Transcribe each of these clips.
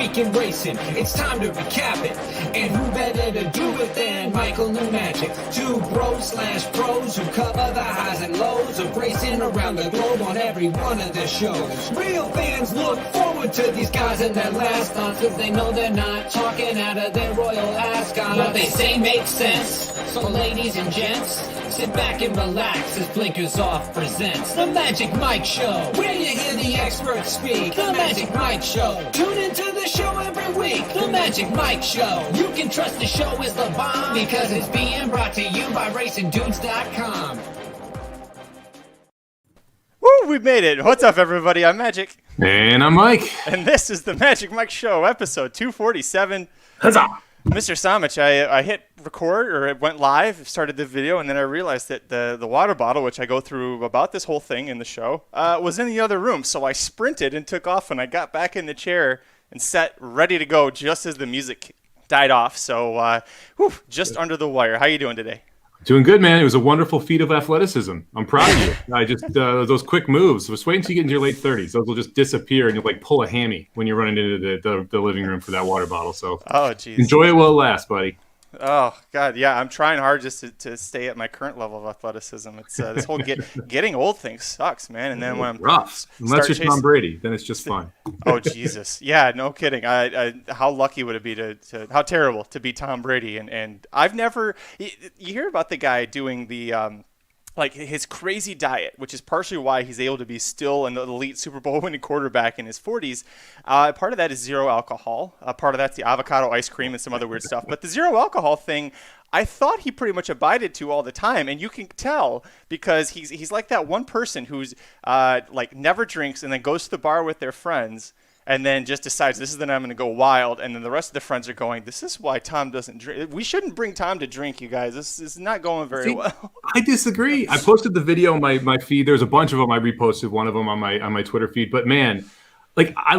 week in racing. It's time to recap it. And who better to do it than Michael and Magic? Two bros/pros who cover the highs and lows of racing around the globe on every one of the shows. Real fans look forward to these guys and their last stunts, cause they know they're not talking out of their royal ascot. What they say makes sense. So ladies and gents, sit back and relax as Blinkers Off presents The Magic Mike Show, where you hear the experts speak. The Magic Mike Show. Tune into the show every week. The Magic Mike Show. You can trust the show is the bomb because it's being brought to you by RacingDudes.com. Woo, we made it. What's up, everybody? I'm Magic. And I'm Mike. And this is The Magic Mike Show, episode 247. Huzzah! Mr. Samich, I hit record, or it went live, started the video, and then I realized that the water bottle, which I go through about this whole thing in the show, was in the other room. So I sprinted and took off, and I got back in the chair and set ready to go just as the music died off. So just under the wire. How you doing today? Doing good, man. It was a wonderful feat of athleticism. I'm proud of you. I just those quick moves. Just wait until you get into your late 30s. Those will just disappear, and you'll like pull a hammy when you're running into the living room for that water bottle. So enjoy it while it lasts, buddy. Oh God, yeah. I'm trying hard just to stay at my current level of athleticism. It's this whole getting old thing sucks, man. And then when I'm rough, unless you're Tom Brady, then it's just fine. Oh Jesus, yeah, no kidding. How lucky would it be to how terrible to be Tom Brady? And I've never. You hear about the guy doing the like his crazy diet, which is partially why he's able to be still an elite Super Bowl winning quarterback in his 40s. Part of that is zero alcohol. Part of that's the avocado ice cream and some other weird stuff. But the zero alcohol thing, I thought he pretty much abided to all the time. And you can tell because he's like that one person who's like never drinks and then goes to the bar with their friends and then just decides this is the night I'm going to go wild. And then the rest of the friends are going, this is why Tom doesn't drink. We shouldn't bring Tom to drink, you guys. This is not going very well. I disagree. I posted the video on my feed. There's a bunch of them. I reposted one of them on my Twitter feed. But man, like I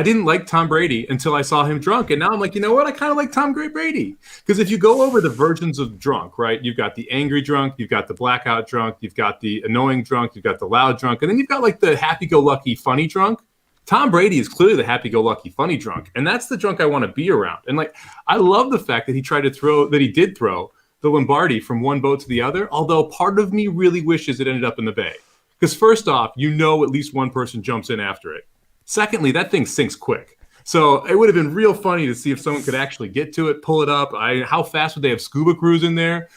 didn't like Tom Brady until I saw him drunk. And now I'm like, you know what? I kind of like Tom Brady. Because if you go over the versions of drunk, right? You've got the angry drunk, you've got the blackout drunk, you've got the annoying drunk, you've got the loud drunk, and then you've got like the happy-go-lucky funny drunk. Tom Brady is clearly the happy-go-lucky funny drunk, and that's the drunk I want to be around. And like, I love the fact that he did throw the Lombardi from one boat to the other, although part of me really wishes it ended up in the bay. Because first off, at least one person jumps in after it. Secondly, that thing sinks quick. So it would have been real funny to see if someone could actually get to it, pull it up. How fast would they have scuba crews in there?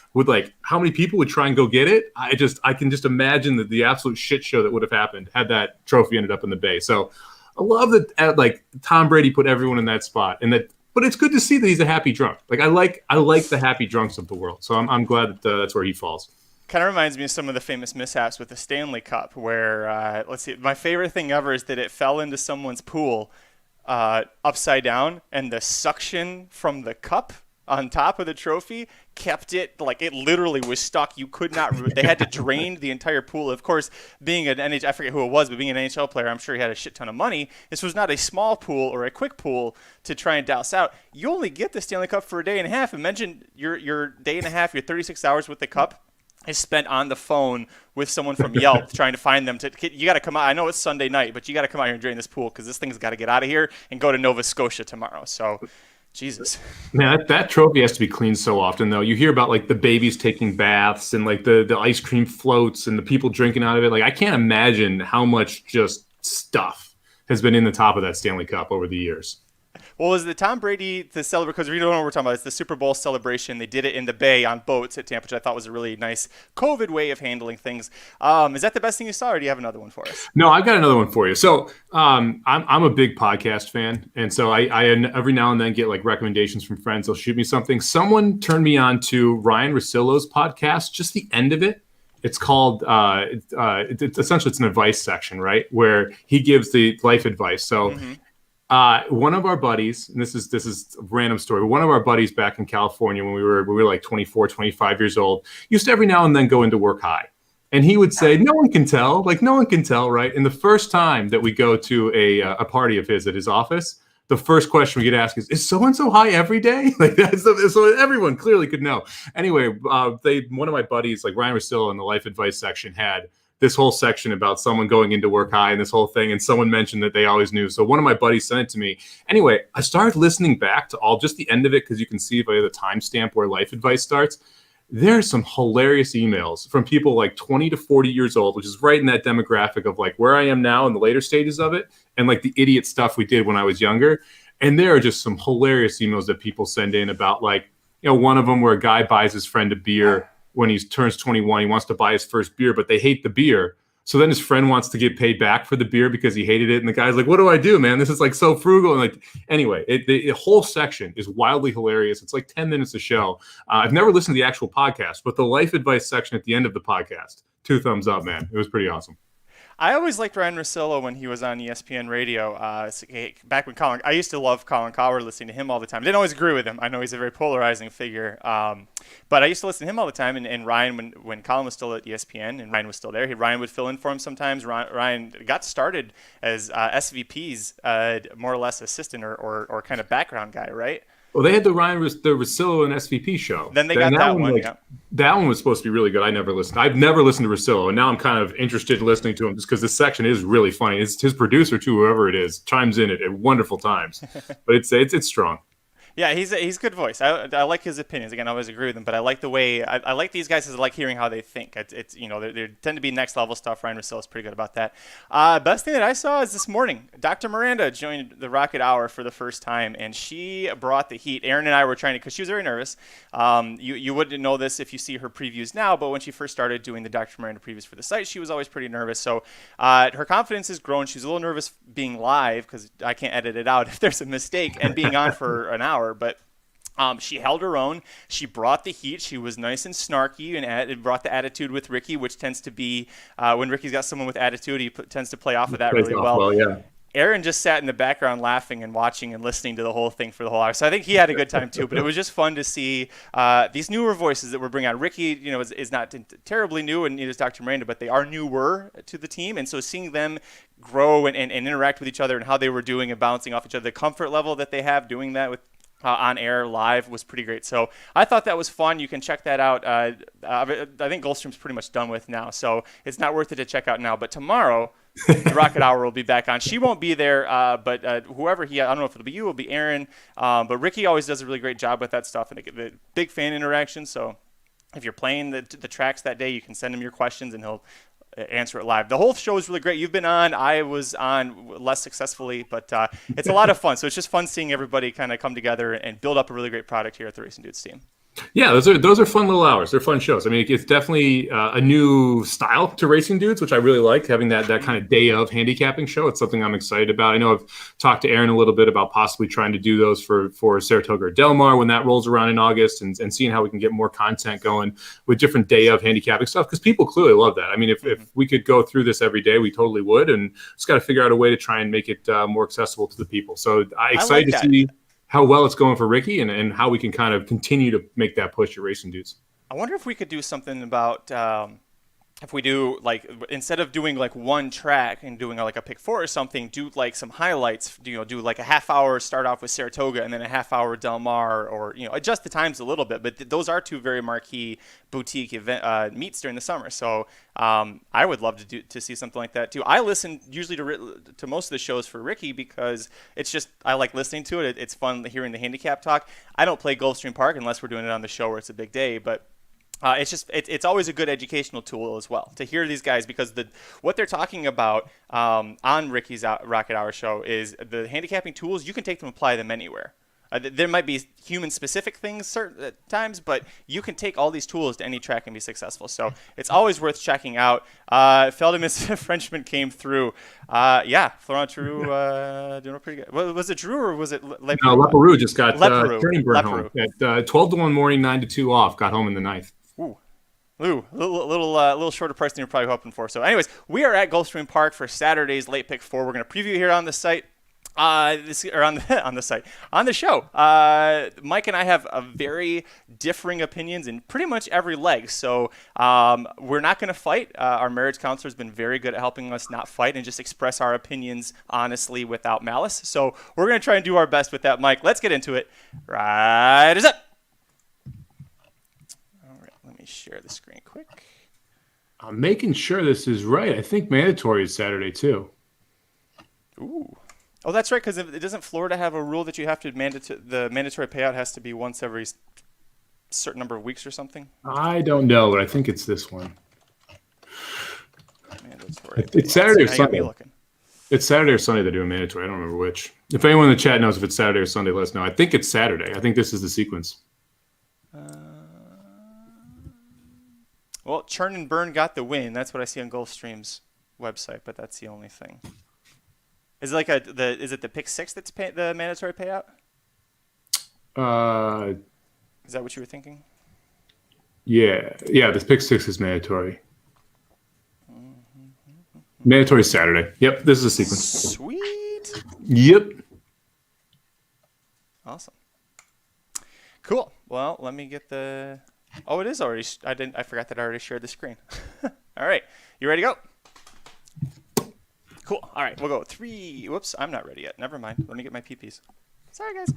How many people would try and go get it? I can just imagine the absolute shit show that would have happened had that trophy ended up in the bay. So I love that Tom Brady put everyone in that spot, but it's good to see that he's a happy drunk. Like I like the happy drunks of the world. So I'm glad that that's where he falls. Kind of reminds me of some of the famous mishaps with the Stanley Cup, where let's see, my favorite thing ever is that it fell into someone's pool upside down, and the suction from the cup on top of the trophy kept it, like it literally was stuck. You could not, they had to drain the entire pool. Of course, being an NHL, I forget who it was, but being an NHL player, I'm sure he had a shit ton of money. This was not a small pool or a quick pool to try and douse out. You only get the Stanley Cup for a day and a half. Imagine your day and a half, your 36 hours with the cup is spent on the phone with someone from Yelp trying to find them. You got to come out. I know it's Sunday night, but you got to come out here and drain this pool because this thing's got to get out of here and go to Nova Scotia tomorrow. So Jesus. Man, that trophy has to be cleaned so often, though. You hear about like the babies taking baths and like the ice cream floats and the people drinking out of it. Like I can't imagine how much just stuff has been in the top of that Stanley Cup over the years. Well, is the Tom Brady to celebrate? Because we don't know what we're talking about. It's the Super Bowl celebration. They did it in the bay on boats at Tampa, which I thought was a really nice COVID way of handling things. Is that the best thing you saw, or do you have another one for us? No, I've got another one for you. So I'm a big podcast fan, and so I every now and then get like recommendations from friends. They'll shoot me something. Someone turned me on to Ryan Russillo's podcast. Just the end of it. It's called essentially it's an advice section, right, where he gives the life advice. So. Mm-hmm. One of our buddies, and this is a random story. One of our buddies back in California when we were like 24, 25 years old, used to every now and then go into work high. And he would say, no one can tell, right? And the first time that we go to a party of his at his office, the first question we get asked is so-and-so high every day? Like that, so everyone clearly could know. Anyway, one of my buddies, like Ryan Russillo in the life advice section, had this whole section about someone going into work high and this whole thing, and someone mentioned that they always knew. So one of my buddies sent it to me. Anyway, I started listening back to just the end of it, because you can see by the timestamp where life advice starts. There's some hilarious emails from people like 20 to 40 years old, which is right in that demographic of like where I am now in the later stages of it, and like the idiot stuff we did when I was younger. And there are just some hilarious emails that people send in about, like, one of them where a guy buys his friend a beer when he turns 21. He wants to buy his first beer, but they hate the beer. So then his friend wants to get paid back for the beer because he hated it. And the guy's like, what do I do, man? This is like so frugal. And like, anyway, the whole section is wildly hilarious. It's like 10 minutes a show. I've never listened to the actual podcast, but the life advice section at the end of the podcast, 2 thumbs up, man. It was pretty awesome. I always liked Ryan Russillo when he was on ESPN Radio. Back when I used to love Colin Cowherd, listening to him all the time. I didn't always agree with him. I know he's a very polarizing figure. But I used to listen to him all the time. And Ryan, when Colin was still at ESPN and Ryan was still there, Ryan would fill in for him sometimes. Ryan got started as SVP's more or less assistant or kind of background guy, right? Well, they had the Russillo and SVP show. Then they got that one. Like, yeah. That one was supposed to be really good. I've never listened to Russillo, and now I'm kind of interested in listening to him just because this section is really funny. It's his producer too, whoever it is, chimes in at wonderful times. But it's strong. Yeah, he's good voice. I like his opinions. Again, I always agree with him, but I like the way I like these guys. I like hearing how they think. It's they tend to be next level stuff. Ryan Russillo is pretty good about that. Best thing that I saw is this morning, Dr. Miranda joined the Rocket Hour for the first time, and she brought the heat. Aaron and I were trying to, because she was very nervous. You wouldn't know this if you see her previews now, but when she first started doing the Dr. Miranda previews for the site, she was always pretty nervous. So her confidence has grown. She's a little nervous being live because I can't edit it out if there's a mistake, and being on for an hour. But she held her own. She brought the heat. She was nice and snarky, and it brought the attitude with Ricky, which tends to be when Ricky's got someone with attitude, he tends to play off of that really well. Yeah. Aaron just sat in the background laughing and watching and listening to the whole thing for the whole hour. So I think he had a good time too. But it was just fun to see these newer voices that we're bringing on. Ricky, is not terribly new, and neither is Dr. Miranda, but they are newer to the team. And so seeing them grow and interact with each other and how they were doing and bouncing off each other, the comfort level that they have doing that with on air live was pretty great. So I thought that was fun. You can check that out. I think Gulfstream's pretty much done with now, so it's not worth it to check out now. But tomorrow, the Rocket Hour will be back on. She won't be there, but whoever I don't know if it'll be you, it'll be Aaron. But Ricky always does a really great job with that stuff, and the big fan interaction. So if you're playing the tracks that day, you can send him your questions, and he'll answer it live. The whole show is really great. You've been on. I was on less successfully, but it's a lot of fun. So it's just fun seeing everybody kind of come together and build up a really great product here at the Racing Dudes team. Yeah, those are fun little hours. They're fun shows. I mean, it's definitely a new style to Racing Dudes, which I really like, having that kind of day of handicapping show. It's something I'm excited about. I know I've talked to Aaron a little bit about possibly trying to do those for Saratoga or Del Mar when that rolls around in August, and seeing how we can get more content going with different day of handicapping stuff, because people clearly love that. I mean, if we could go through this every day, we totally would, and just got to figure out a way to try and make it more accessible to the people. So I'm excited to see how well it's going for Ricky, and how we can kind of continue to make that push at Racing Dudes. I wonder if we could do something about if we do, like, instead of doing like one track and doing like a pick four or something, do like some highlights, do like a half hour, start off with Saratoga and then a half hour Del Mar, or adjust the times a little bit. But those are two very marquee boutique event meets during the summer. So I would love to see something like that too. I listen usually to most of the shows for Ricky because it's just, I like listening to it. It's fun hearing the handicap talk. I don't play Gulfstream Park unless we're doing it on the show where it's a big day, but it's always a good educational tool as well to hear these guys, because what they're talking about on Ricky's Rocket Hour show is the handicapping tools. You can take them and apply them anywhere. There might be human-specific things certain times, but you can take all these tools to any track and be successful. So it's always worth checking out. Feldemus Frenchman came through. Florent True doing pretty good. Was it Drew or was it Leperoux? No, Leperoux just got training burn home. At 12 to 1 morning, 9 to 2 off. Got home in the ninth. Ooh, little shorter price than you're probably hoping for. So anyways, we are at Gulfstream Park for Saturday's Late Pick 4. We're going to preview here on the site. On the show, Mike and I have a very differing opinions in pretty much every leg. So we're not going to fight. Our marriage counselor has been very good at helping us not fight and just express our opinions honestly without malice. So we're going to try and do our best with that, Mike. Let's get into it. Right is up. All right, let me share the screen quick. I'm making sure this is right. I think mandatory is Saturday too. Ooh. Oh, that's right. Because doesn't Florida have a rule that you have to the mandatory payout has to be once every certain number of weeks or something? I don't know, but I think it's this one. Mandatory. It's Saturday or Now you got Sunday. me looking. It's Saturday or Sunday they're doing mandatory. I don't remember which. If anyone in the chat knows if it's Saturday or Sunday, let us know. I think it's Saturday. I think this is the sequence. Well, Churn and Burn got the win. That's what I see on Gulfstream's website, but that's the only thing. Is it like is it the pick 6 that's the mandatory payout? Is that what you were thinking? Yeah. The pick 6 is mandatory. Mandatory Saturday. Yep, this is a sequence. Sweet. Yep. Awesome. Cool. Well, let me get the. Oh, it is already. I forgot that I already shared the screen. All right, you ready to go? Cool. All right, we'll go 3. Whoops, I'm not ready yet. Never mind. Let me get my PPs. Sorry, guys.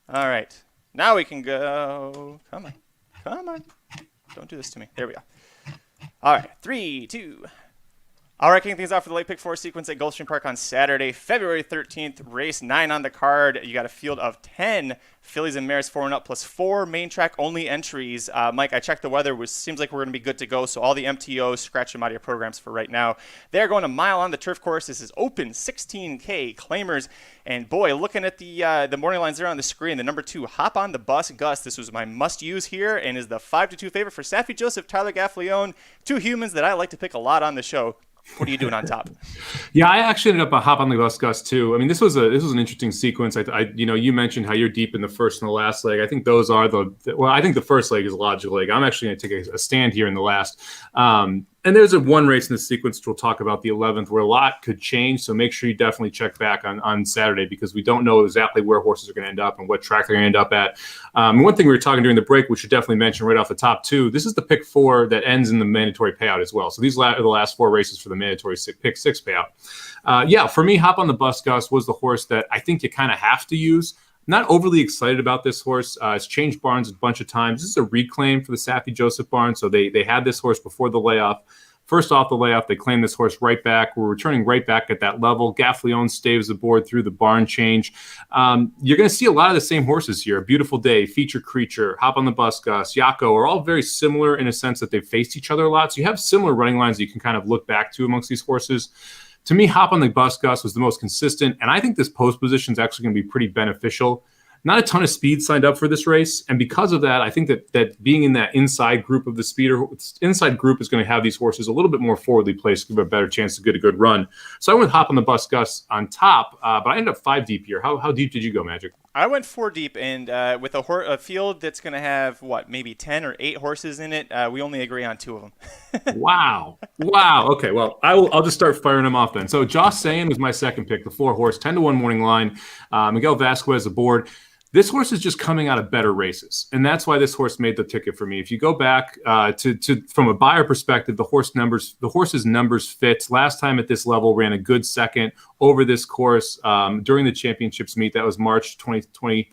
All right, now we can go. Come on. Don't do this to me. There we go. All right, 3, 2. All right, kicking things off for the late pick 4 sequence at Gulfstream Park on Saturday, February 13th, race 9 on the card. You got a field of 10 fillies and mares 4 and up, plus 4 main track only entries. Mike, I checked the weather. Seems like we're going to be good to go. So all the MTOs, scratch them out of your programs for right now. They're going a mile on the turf course. This is open 16K claimers. And boy, looking at the morning lines there on the screen, the number 2, Hop on the Bus, Gus. This was my must use here and is the 5-2 favorite for Saffie Joseph, Tyler Gaffalione, 2 humans that I like to pick a lot on the show. What are you doing on top? Yeah, I actually ended up a Hop on the Bus, Gus, too. I mean, this was an interesting sequence. You mentioned how you're deep in the first and the last leg. I think those are I think the first leg is a logical leg. I'm actually going to take a stand here in the last. And there's one race in this sequence, which we'll talk about, the 11th, where a lot could change. So make sure you definitely check back on Saturday, because we don't know exactly where horses are going to end up and what track they're going to end up at. One thing we were talking during the break, we should definitely mention right off the top, too, this is the pick 4 that ends in the mandatory payout as well. So these are the last 4 races for the mandatory pick 6 payout. For me, Hop on the Bus, Gus, was the horse that I think you kind of have to use. Not overly excited about this horse. It's changed barns a bunch of times. This is a reclaim for the Saffie Joseph barn. So they had this horse before the layoff. First off the layoff, they claimed this horse right back. We're returning right back at that level. Gaffalione staves the board through the barn change. You're going to see a lot of the same horses here. Beautiful Day, Feature Creature, Hop on the Bus, Gus, Yako are all very similar in a sense that they've faced each other a lot. So you have similar running lines that you can kind of look back to amongst these horses. To me, Hop on the Bus, Gus, was the most consistent. And I think this post position is actually going to be pretty beneficial. Not a ton of speed signed up for this race. And because of that, I think that being in that inside group of the speeder, inside group is going to have these horses a little bit more forwardly placed, give a better chance to get a good run. So I went Hop on the Bus, Gus, on top, but I ended up 5 deep here. How deep did you go, Magic? I went 4 deep, and with a field that's going to have, maybe 10 or 8 horses in it, we only agree on 2 of them. Wow. Okay, well, I'll just start firing them off then. So Joss Sayin was my second pick, the 4-horse, 10-1 morning line. Miguel Vasquez aboard. This horse is just coming out of better races, and that's why this horse made the ticket for me. If you go back to from a buyer perspective, the horse's numbers fit. Last time at this level, ran a good second over this course during the championships meet. That was March 2020.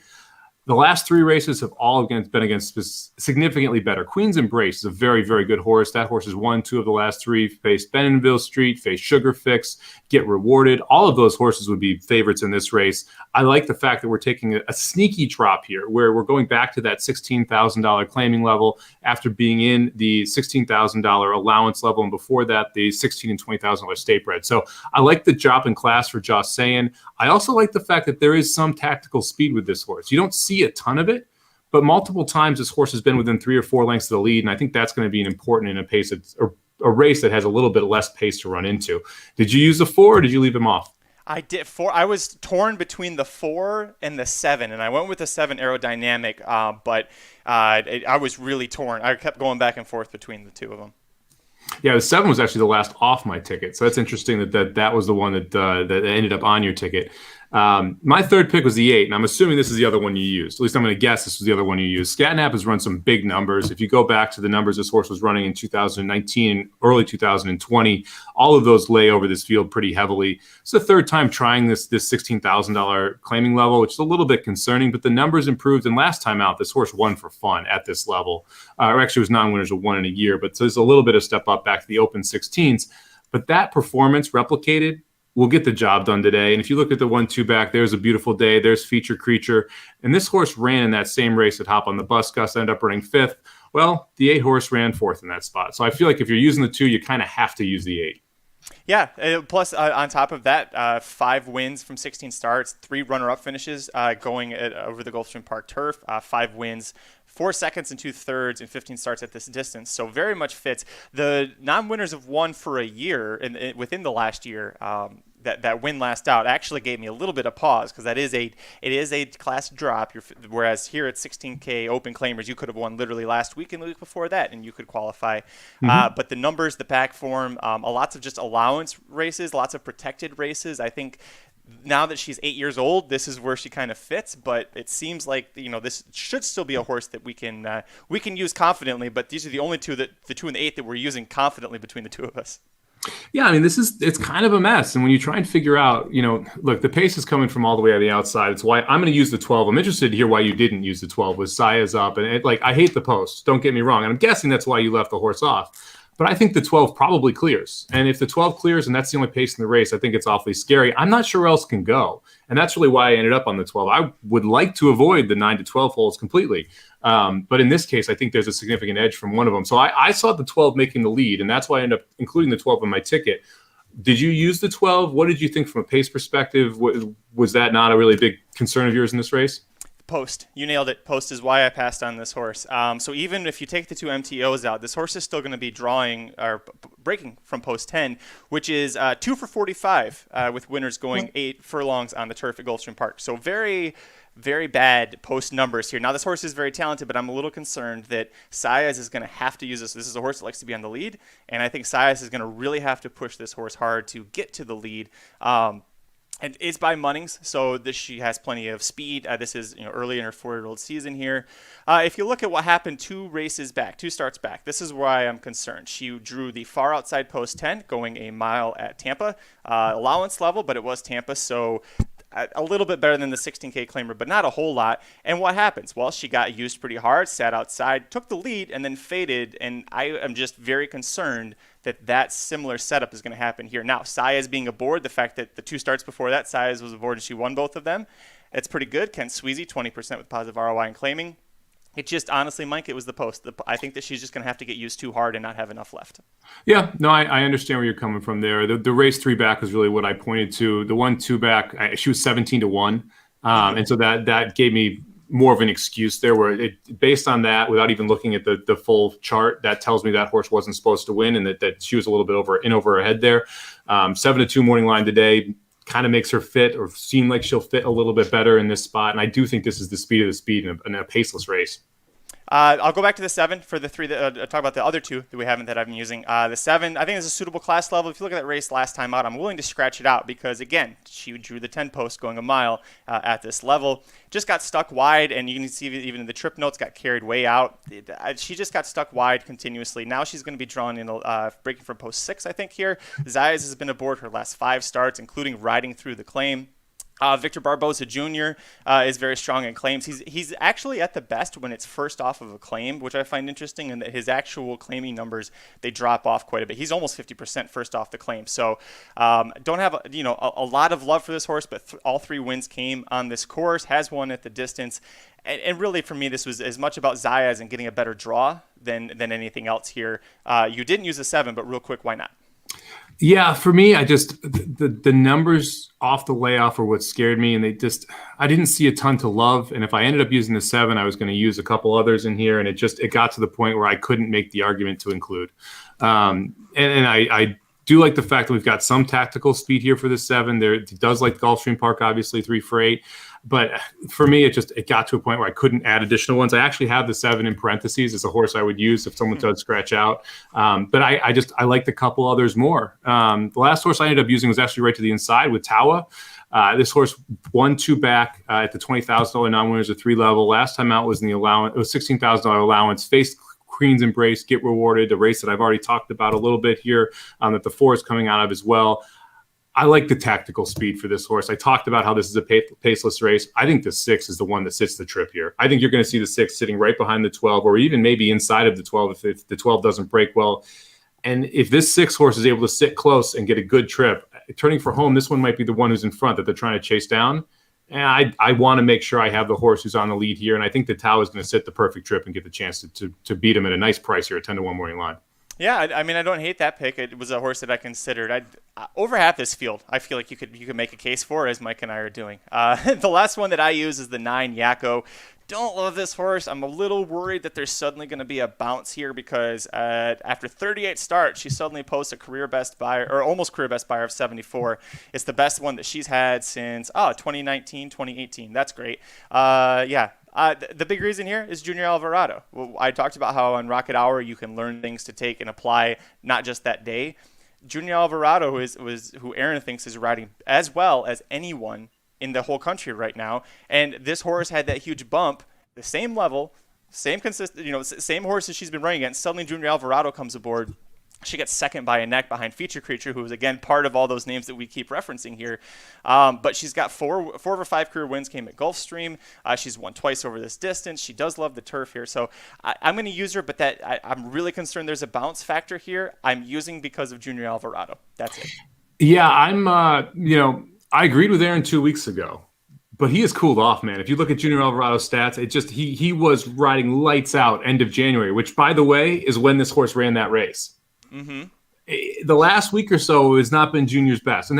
The last 3 races have all been against significantly better. Queen's Embrace is a very, very good horse. That horse has won 2 of the last 3, faced Bentonville Street, faced Sugar Fix, Get Rewarded. All of those horses would be favorites in this race. I like the fact that we're taking a sneaky drop here, where we're going back to that $16,000 claiming level after being in the $16,000 allowance level, and before that, the $16,000 and $20,000 state bred. So I like the drop in class for Joss Sayin. I also like the fact that there is some tactical speed with this horse. You don't see a ton of it, but multiple times this horse has been within 3 or 4 lengths of the lead, and I think that's going to be an important in a race that has a little bit less pace to run into. Did you use the 4 or did you leave him off? I did 4. I was torn between the 4 and the 7, and I went with the 7 aerodynamic, but I was really torn. I kept going back and forth between the 2 of them. Yeah, the 7 was actually the last off my ticket, so that's interesting that was the one that ended up on your ticket. My third pick was the 8, and I'm assuming this is the other one you used. At least I'm going to guess this was the other one you used. Scatnap has run some big numbers. If you go back to the numbers this horse was running in 2019 and early 2020, all of those lay over this field pretty heavily. It's the third time trying this $16,000 claiming level, which is a little bit concerning, but the numbers improved. And last time out, this horse won for fun at this level. Or actually, it was non-winners of 1 in a year, but so there's a little bit of step up back to the open 16s. But that performance replicated will get the job done today. And if you look at the 1-2 back, there's A Beautiful Day, there's Feature Creature. And this horse ran in that same race at Hop on the Bus. Gus ended up running 5th. Well, the 8 horse ran 4th in that spot. So I feel like if you're using the 2, you kind of have to use the 8. Yeah, plus on top of that, 5 wins from 16 starts, 3 runner-up finishes going over the Gulfstream Park turf, 5 wins, 4 seconds and 2/3 in 15 starts at this distance. So very much fits. The non-winners have won for a year within the last year. That win last out actually gave me a little bit of pause because it is a class drop. Whereas here at 16K open claimers, you could have won literally last week and the week before that, and you could qualify. But the numbers, the pack form, lots of just allowance races, lots of protected races. I think now that she's 8 years old, this is where she kind of fits. But it seems like this should still be a horse that we can use confidently. But these are the only two, the 2 and the 8, that we're using confidently between the two of us. Yeah, I mean, it's kind of a mess. And when you try and figure out, look, the pace is coming from all the way on the outside. It's why I'm going to use the 12. I'm interested to hear why you didn't use the 12 with Saya's up. And I hate the post. Don't get me wrong. And I'm guessing that's why you left the horse off. But I think the 12 probably clears. And if the 12 clears and that's the only pace in the race, I think it's awfully scary. I'm not sure where else can go. And that's really why I ended up on the 12. I would like to avoid the 9 to 12 holes completely. But in this case, I think there's a significant edge from one of them. So I saw the 12 making the lead, and that's why I ended up including the 12 in my ticket. Did you use the 12? What did you think from a pace perspective? Was that not a really big concern of yours in this race? Post. You nailed it. Post is why I passed on this horse. So even if you take the 2 MTOs out, this horse is still going to be drawing or breaking from post 10, which is 2 for 45 with winners going 8 furlongs on the turf at Gulfstream Park. So very, very bad post numbers here. Now, this horse is very talented, but I'm a little concerned that Saez is going to have to use this. This is a horse that likes to be on the lead, and I think Saez is going to really have to push this horse hard to get to the lead. And it's by Munnings, so she has plenty of speed. This is early in her 4-year-old season here. If you look at what happened 2 starts back, this is why I'm concerned. She drew the far outside post 10, going a mile at Tampa. Allowance level, but it was Tampa, so a little bit better than the 16K claimer, but not a whole lot. And what happens? Well, she got used pretty hard, sat outside, took the lead, and then faded. And I am just very concerned that similar setup is going to happen here. Now, Saez being aboard, the fact that the 2 starts before that, Saez was aboard and she won both of them, it's pretty good. Kent Sweezy, 20% with positive ROI and claiming. It just, honestly, Mike, it was the post. I think that she's just going to have to get used too hard and not have enough left. Yeah, no, I understand where you're coming from there. The race 3 back was really what I pointed to. The 1-2 back, she was 17-1. And so that gave me more of an excuse there where based on that, without even looking at the full chart, that tells me that horse wasn't supposed to win and that she was a little bit over her head there. 7-2 morning line today kind of makes her fit or seem like she'll fit a little bit better in this spot. And I do think this is the speed of the speed in a paceless race. I'll go back to the 7 for the 3 that talk about the other 2 that we haven't that I've been using. The 7, I think is a suitable class level. If you look at that race last time out, I'm willing to scratch it out because, again, she drew the 10 post going a mile at this level. Just got stuck wide, and you can see even in the trip notes got carried way out. She just got stuck wide continuously. Now she's going to be drawn in breaking from post 6, I think, here. Zayas has been aboard her last 5 starts, including riding through the claim. Victor Barboza Jr. Is very strong in claims. He's actually at the best when it's first off of a claim, which I find interesting, and that his actual claiming numbers, they drop off quite a bit. He's almost 50% first off the claim. So don't have a lot of love for this horse, but all 3 wins came on this course, has won at the distance. And really, for me, this was as much about Zayas and getting a better draw than anything else here. You didn't use a 7, but real quick, why not? Yeah, for me, I just the numbers off the layoff are what scared me, and I didn't see a ton to love. And if I ended up using the 7, I was going to use a couple others in here, and it got to the point where I couldn't make the argument to include. And I do like the fact that we've got some tactical speed here for the 7. It does like Gulfstream Park, obviously 3 for 8. But for me, it got to a point where I couldn't add additional ones. I actually have the 7 in parentheses as a horse I would use if someone does scratch out. But I like the couple others more. The last horse I ended up using was actually right to the inside with Tawa. This horse won 2 back at the $20,000 non-winners of 3 level. Last time out was in the allowance. It was $16,000 allowance. Faced Queen's Embrace, Get Rewarded, a race that I've already talked about a little bit here, that the 4 is coming out of as well. I like the tactical speed for this horse. I talked about how this is a paceless race. I think the 6 is the one that sits the trip here. I think you're going to see the 6 sitting right behind the 12, or even maybe inside of the 12 if the 12 doesn't break well. And if this 6 horse is able to sit close and get a good trip, turning for home, this one might be the one who's in front that they're trying to chase down. And I want to make sure I have the horse who's on the lead here. And I think the Tau is going to sit the perfect trip and get the chance to beat him at a nice price here at 10-1 morning line. Yeah, I mean, I don't hate that pick. It was a horse that I considered. Over half this field, I feel like you could make a case for, as Mike and I are doing. The last one that I use is the 9 Yakko. Don't love this horse. I'm a little worried that there's suddenly going to be a bounce here because after 38 starts, she suddenly posts a career best buyer, or almost career best buyer of 74. It's the best one that she's had since 2019, 2018. That's great. The big reason here is Junior Alvarado. Well, I talked about how on Rocket Hour you can learn things to take and apply not just that day. Junior Alvarado who Aaron thinks is riding as well as anyone in the whole country right now, and this horse had that huge bump, the same level, same same horse as she's been running against. Suddenly Junior Alvarado comes aboard. She gets second by a neck behind Feature Creature, who is, again, part of all those names that we keep referencing here. But she's got four of her 5 career wins came at Gulfstream. She's won twice over this distance. She does love the turf here. So I'm going to use her, but I'm really concerned there's a bounce factor here. I'm using because of Junior Alvarado. That's it. Yeah, I agreed with Aaron 2 weeks ago. But he has cooled off, man. If you look at Junior Alvarado's stats, he was riding lights out end of January, which, by the way, is when this horse ran that race. Mm-hmm. The last week or so has not been Junior's best, and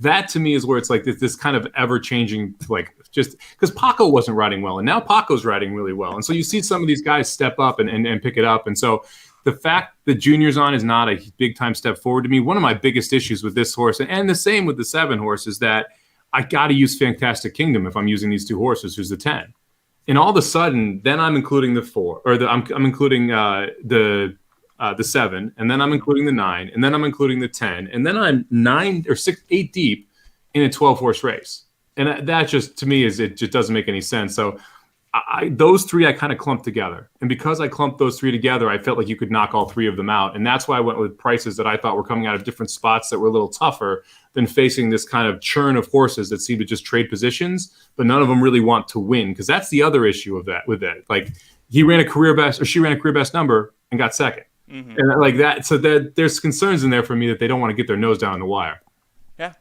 that to me is where it's like this kind of ever changing, like just because Paco wasn't riding well, and now Paco's riding really well, and so you see some of these guys step up and pick it up, and so the fact that Junior's on is not a big time step forward to me. One of my biggest issues with this horse, and the same with the 7 horse, is that I got to use Fantastic Kingdom if I'm using these 2 horses, who's the 10, and all of a sudden then I'm including the 4, or I'm including the 7, and then I'm including the 9, and then I'm including the 10, and then I'm 9 or 6, 8 deep in a 12-horse race. And that just, to me, it just doesn't make any sense. So those 3 I kind of clumped together. And because I clumped those 3 together, I felt like you could knock all 3 of them out. And that's why I went with prices that I thought were coming out of different spots that were a little tougher than facing this kind of churn of horses that seem to just trade positions, but none of them really want to win. Because that's the other issue with that. Like, he ran a career best, or she ran a career best number and got second. Mm-hmm. And like that, so there's concerns in there for me that they don't want to get their nose down on the wire. Yeah,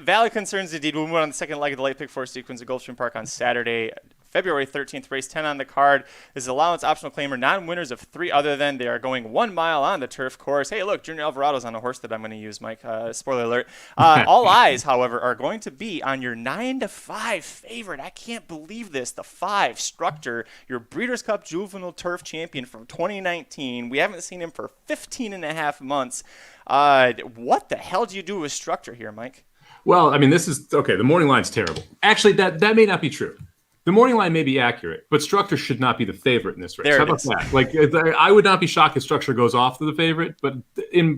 valid concerns indeed. We'll move on the second leg of the late pick 4 sequence at Gulfstream Park on Saturday, February 13th, race 10 on the card. This is allowance optional claimer, non-winners of 3 other than. They are going 1 mile on the turf course. Hey, look, Junior Alvarado's on a horse that I'm going to use, Mike. Spoiler alert. All eyes, however, are going to be on your 9-5 favorite. I can't believe this. The 5, Structure, your Breeders' Cup Juvenile Turf Champion from 2019. We haven't seen him for 15 and a half months. What the hell do you do with Structure here, Mike? Well, I mean, this is, okay, the morning line's terrible. Actually, that may not be true. The morning line may be accurate, but Structure should not be the favorite in this race. How about that? Like, I would not be shocked if Structure goes off to the favorite, but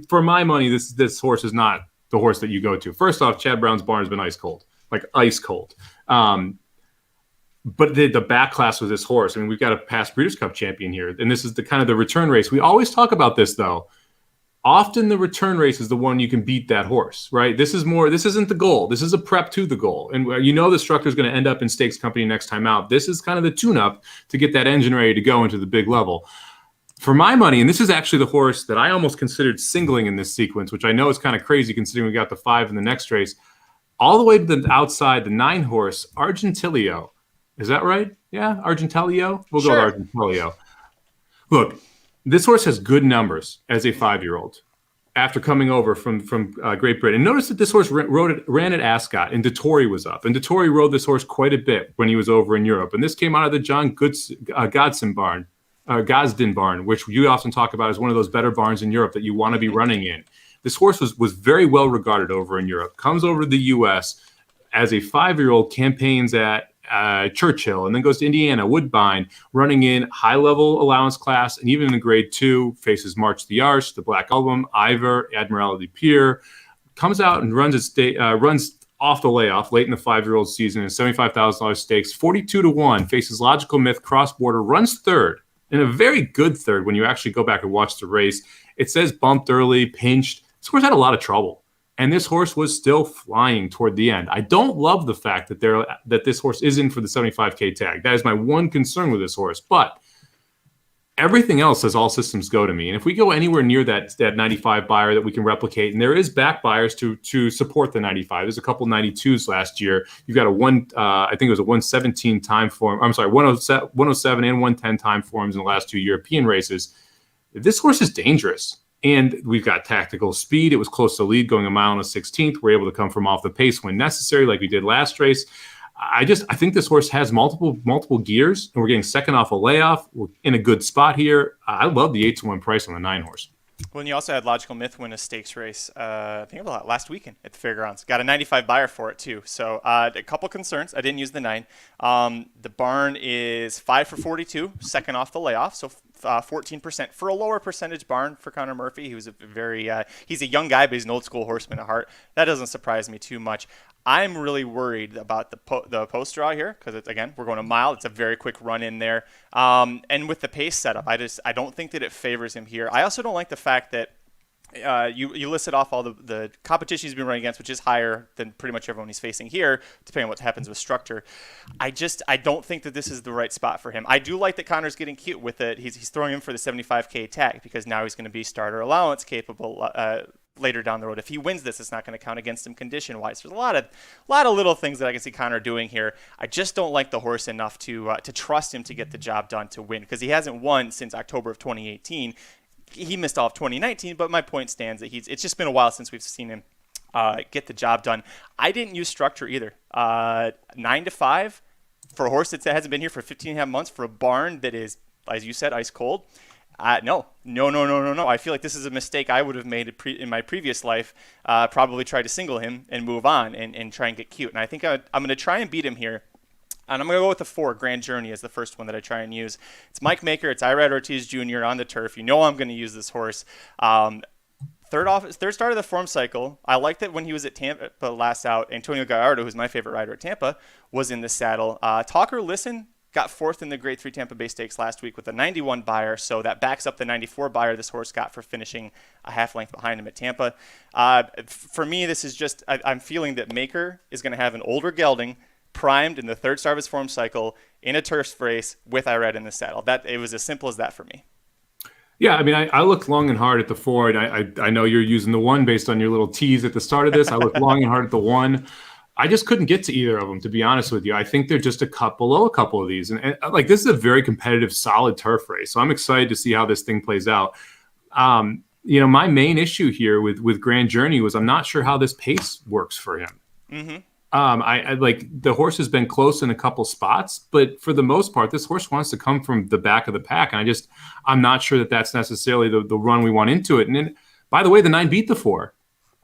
for my money, this horse is not the horse that you go to. First off, Chad Brown's barn has been ice cold, like ice cold. But the back class with this horse, I mean, we've got a past Breeders' Cup champion here, and this is the kind of the return race. We always talk about this, though. Often the return race is the one you can beat that horse, right? This isn't the goal. This is a prep to the goal. And the Structure is going to end up in Stakes Company next time out. This is kind of the tune-up to get that engine ready to go into the big level. For my money, and this is actually the horse that I almost considered singling in this sequence, which I know is kind of crazy considering we got the 5 in the next race, all the way to the outside, the 9 horse, Argentilio. Is that right? Yeah, Argentilio? We'll go with Argentilio. Look, this horse has good numbers as a 5-year-old after coming over from Great Britain. And notice that this horse ran at Ascot, and Dettori was up. And Dettori rode this horse quite a bit when he was over in Europe. And this came out of the John Gosden barn, which you often talk about as one of those better barns in Europe that you want to be running in. This horse was very well regarded over in Europe, comes over to the U.S. as a 5-year-old, campaigns at Churchill, and then goes to Indiana, Woodbine, running in high-level allowance class, and even in grade 2, faces March the Arch, the Black Album, Ivor, Admiralty Pier, comes out and runs off the layoff late in the 5-year-old season in $75,000 stakes, 42-1, faces Logical Myth Cross Border, runs third, and a very good third when you actually go back and watch the race. It says bumped early, pinched. This horse had a lot of trouble, and this horse was still flying toward the end. I don't love the fact that this horse is in for the 75K tag. That is my one concern with this horse, but everything else says all systems go to me. And if we go anywhere near that 95 buyer that we can replicate, and there is back buyers to support the 95. There's a couple 92s last year. You've got I think it was a 117 time form. I'm sorry, 107 and 110 time forms in the last 2 European races. This horse is dangerous. And we've got tactical speed. It was close to lead going a mile and a 16th. We're able to come from off the pace when necessary, like we did last race. I think this horse has multiple gears, and we're getting second off a layoff. We're in a good spot here. I love the 8-1 price on the 9 horse. Well, and you also had Logical Myth win a stakes race, I think about last weekend at the Fairgrounds. Got a 95 buyer for it too. So a couple concerns. I didn't use the 9. The barn is 5 for 42, second off the layoff. So 14% for a lower percentage barn for Connor Murphy. He was he's a young guy, but he's an old school horseman at heart. That doesn't surprise me too much. I'm really worried about the post draw here because, again, we're going a mile. It's a very quick run in there. And with the pace setup, I don't think that it favors him here. I also don't like the fact that you listed off all the competition he's been running against, which is higher than pretty much everyone he's facing here, depending on what happens with structure. I don't think that this is the right spot for him. I do like that Connor's getting cute with it. He's throwing him for the 75K tag because now he's going to be starter allowance capable later down the road. If he wins this, it's not going to count against him condition-wise. There's a lot of little things that I can see Connor doing here. I just don't like the horse enough to trust him to get the job done to win because he hasn't won since October of 2018. He missed all of 2019, but my point stands that it's just been a while since we've seen him get the job done. I didn't use structure either. 9-5 for a horse that hasn't been here for 15 and a half months for a barn that is, as you said, ice cold. No. I feel like this is a mistake I would have made in my previous life. Probably try to single him and move on and try and get cute. And I think I'm going to try and beat him here. And I'm going to go with the 4, Grand Journey as the first one that I try and use. It's Mike Maker. It's Irad Ortiz Jr. on the turf. You know I'm going to use this horse. Third start of the form cycle. I liked that when he was at Tampa last out. Antonio Gallardo, who's my favorite rider at Tampa, was in the saddle. Talker Listen got 4th in the Grade 3 Tampa Bay Stakes last week with a 91 buyer, so that backs up the 94 buyer this horse got for finishing a half length behind him at Tampa. For me, this is just I'm feeling that Maker is going to have an older gelding primed in the third start of his form cycle in a turf race with Irad in the saddle. It was as simple as that for me. Yeah, I mean, I looked long and hard at the 4, and I know you're using the 1 based on your little tease at the start of this. I looked long and hard at the 1. I just couldn't get to either of them, to be honest with you. I think they're just a cut below a couple of these. And like, this is a very competitive, solid turf race. So I'm excited to see how this thing plays out. My main issue here with Grand Journey was I'm not sure how this pace works for him. Mm-hmm. I like the horse has been close in a couple spots, but for the most part, this horse wants to come from the back of the pack. And I'm not sure that that's necessarily the run we want into it. And then, by the way, the 9 beat the 4.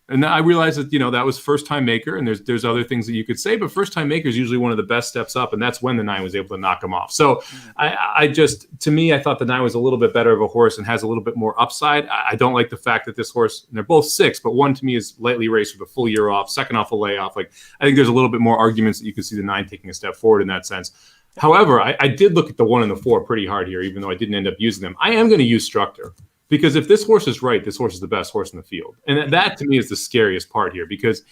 And I realized that, that was first time Maker, and there's other things that you could say, but first time Maker is usually one of the best steps up, and that's when the 9 was able to knock him off. So to me, I thought the 9 was a little bit better of a horse and has a little bit more upside. I don't like the fact that this horse, and they're both 6, but 1 to me is lightly raced with a full year off, second off a layoff. Like, I think there's a little bit more arguments that you could see the 9 taking a step forward in that sense. However, I did look at the 1 and the 4 pretty hard here, even though I didn't end up using them. I am going to use Structor. Because if this horse is right, this horse is the best horse in the field. And that to me is the scariest part here, because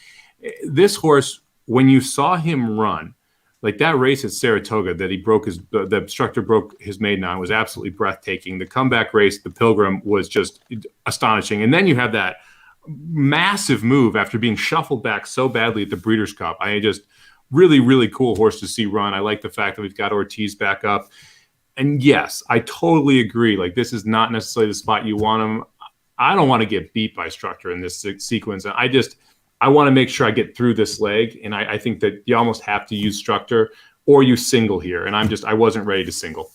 this horse, when you saw him run, like that race at Saratoga that the instructor broke his maiden on was absolutely breathtaking. The comeback race, the Pilgrim, was just astonishing. And then you have that massive move after being shuffled back so badly at the Breeders' Cup. Really, really cool horse to see run. I like the fact that we've got Ortiz back up. And yes, I totally agree. Like, this is not necessarily the spot you want him. I don't want to get beat by Structure in this sequence. And I want to make sure I get through this leg. And I think that you almost have to use Structure or you single here. And I wasn't ready to single.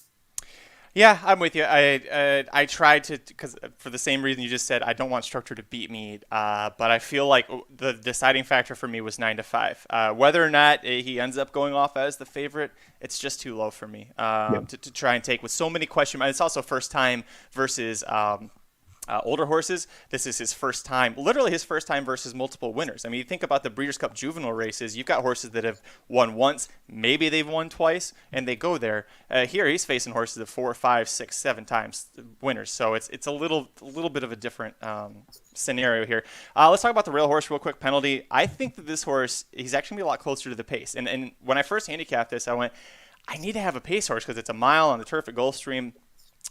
Yeah, I'm with you. I tried to, because for the same reason you just said, I don't want Structure to beat me. But I feel like the deciding factor for me was 9-5. Whether or not he ends up going off as the favorite, it's just too low for me to try and take with so many question marks. It's also first time versus Older horses, this is his first time, literally his first time versus multiple winners. I mean, you think about the Breeders' Cup juvenile races, you've got horses that have won once, maybe they've won twice, and they go there. Here, he's facing horses of 4, 5, 6, 7 times winners. So it's a little bit of a different scenario here. Let's talk about the rail horse real quick. Penalty. I think that this horse, he's actually gonna be a lot closer to the pace. And when I first handicapped this, I went, I need to have a pace horse because it's a mile on the turf at Gulfstream.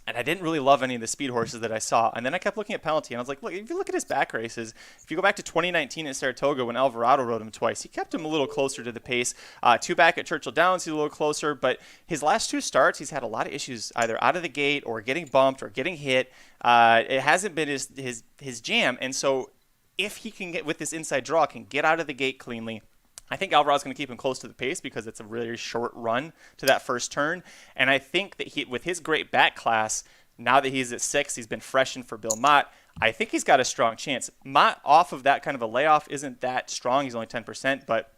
And I didn't really love any of the speed horses that I saw. And then I kept looking at penalty, and I was like, look, if you look at his back races, if you go back to 2019 at Saratoga when Alvarado rode him twice, he kept him a little closer to the pace. 2 back at Churchill Downs, he's a little closer. But his last 2 starts, he's had a lot of issues either out of the gate or getting bumped or getting hit. It hasn't been his jam. And so if he can get, with this inside draw, can get out of the gate cleanly, I think Alvarado's going to keep him close to the pace because it's a really short run to that first turn. And I think that with his great back class, now that he's at 6, he's been freshened for Bill Mott. I think he's got a strong chance. Mott, off of that kind of a layoff, isn't that strong. He's only 10%, but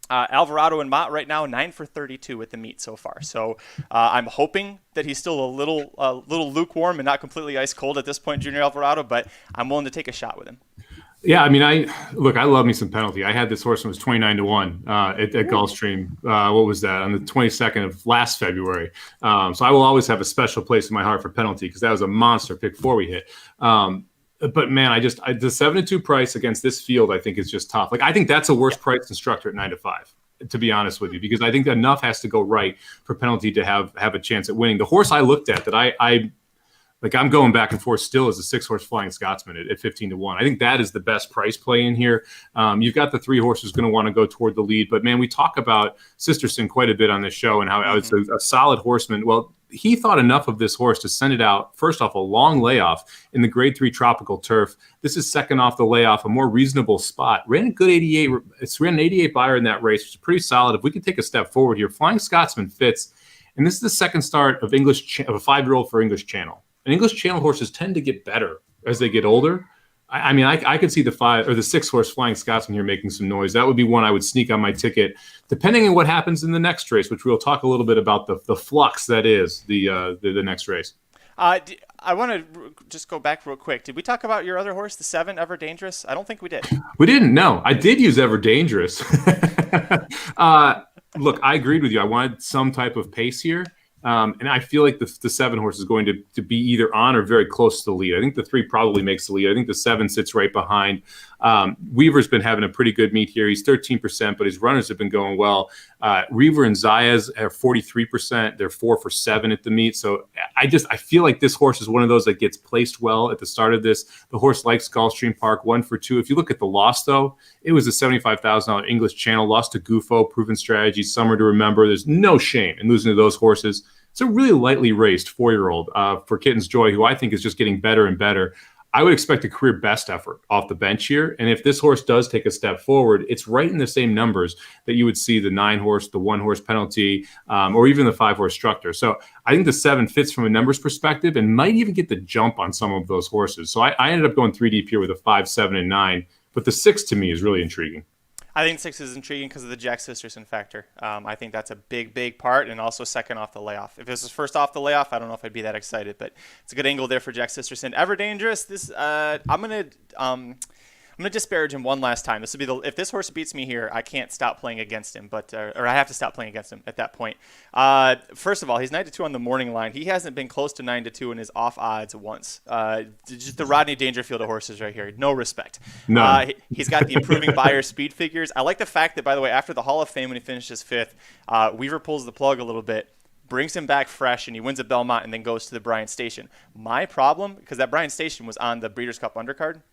Alvarado and Mott right now 9 for 32 at the meet so far. So I'm hoping that he's still a little lukewarm and not completely ice cold at this point, Junior Alvarado. But I'm willing to take a shot with him. Yeah, I mean, I love me some penalty. I had this horse when it was 29-1 at Gulfstream. What was that? On the 22nd of last February. So I will always have a special place in my heart for penalty because that was a monster pick 4 we hit. But man, the 7-2 price against this field, I think is just tough. Like, I think that's a worse price instructor at 9-5, to be honest with you, because I think enough has to go right for penalty to have a chance at winning. The horse I looked at that I'm going back and forth still as a 6-horse Flying Scotsman at 15-1. I think that is the best price play in here. You've got the 3 horses going to want to go toward the lead, but man, we talk about Sisterson quite a bit on this show and how it's a solid horseman. Well, he thought enough of this horse to send it out, first off, a long layoff in the grade 3 tropical turf. This is second off the layoff, a more reasonable spot. Ran a good 88. It's ran an 88 buyer in that race, which is pretty solid. If we could take a step forward here, Flying Scotsman fits. And this is the second start of a 5-year-old for English Channel. And English Channel horses tend to get better as they get older. I mean, I could see the 5 or the 6-horse Flying Scotsman here making some noise. That would be one I would sneak on my ticket, depending on what happens in the next race, which we'll talk a little bit about the flux that is the next race. I want to just go back real quick. Did we talk about your other horse, the 7, Ever Dangerous? I don't think we did. We didn't. No, I did use Ever Dangerous. Look, I agreed with you. I wanted some type of pace here. And I feel like the 7 horse is going to be either on or very close to the lead. I think the 3 probably makes the lead. I think the 7 sits right behind. Weaver's been having a pretty good meet here. He's 13%, but his runners have been going well. Reaver and Zayas are 43%. They're 4 for 7 at the meet. So I feel like this horse is one of those that gets placed well at the start of this. The horse likes Gulfstream Park, 1 for 2. If you look at the loss, though, it was a $75,000 English Channel loss to Gufo, Proven Strategy, Summer to Remember. There's no shame in losing to those horses. It's a really lightly raced 4-year-old for Kitten's Joy, who I think is just getting better and better. I would expect a career best effort off the bench here. And if this horse does take a step forward, it's right in the same numbers that you would see the 9-horse, the 1-horse penalty, or even the 5-horse Structor. So I think the 7 fits from a numbers perspective and might even get the jump on some of those horses. So I ended up going 3 deep here with a 5, 7, and 9. But the 6 to me is really intriguing. I think 6 is intriguing because of the Jack Sisterson factor. I think that's a big part, and also second off the layoff. If this was first off the layoff, I don't know if I'd be that excited, but it's a good angle there for Jack Sisterson. Ever Dangerous. This I'm gonna disparage him one last time. This would be if this horse beats me here, I can't stop playing against him, but or I have to stop playing against him at that point. First of all, he's 9-2 on the morning line. He hasn't been close to 9-2 in his off odds once. Just the Rodney Dangerfield of horses right here. No respect. No. He's got the improving buyer speed figures. I like the fact that, by the way, after the Hall of Fame when he finishes 5th, Weaver pulls the plug a little bit, brings him back fresh, and he wins at Belmont and then goes to the Bryant Station. My problem, because that Bryant Station was on the Breeders' Cup undercard,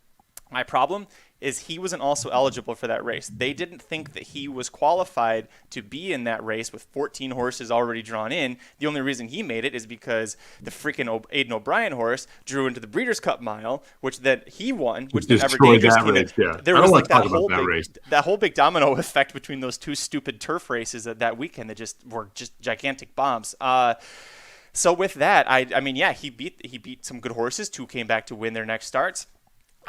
my problem is he wasn't also eligible for that race. They didn't think that he was qualified to be in that race with 14 horses already drawn in. The only reason he made it is because the freaking Aidan O'Brien horse drew into the Breeders' Cup mile, which then he won, which then Ever Dangerous came in. Yeah. There was like that whole big domino effect between those 2 stupid turf races that weekend that just were just gigantic bombs. So with that, I mean, yeah, he beat some good horses. 2 came back to win their next starts.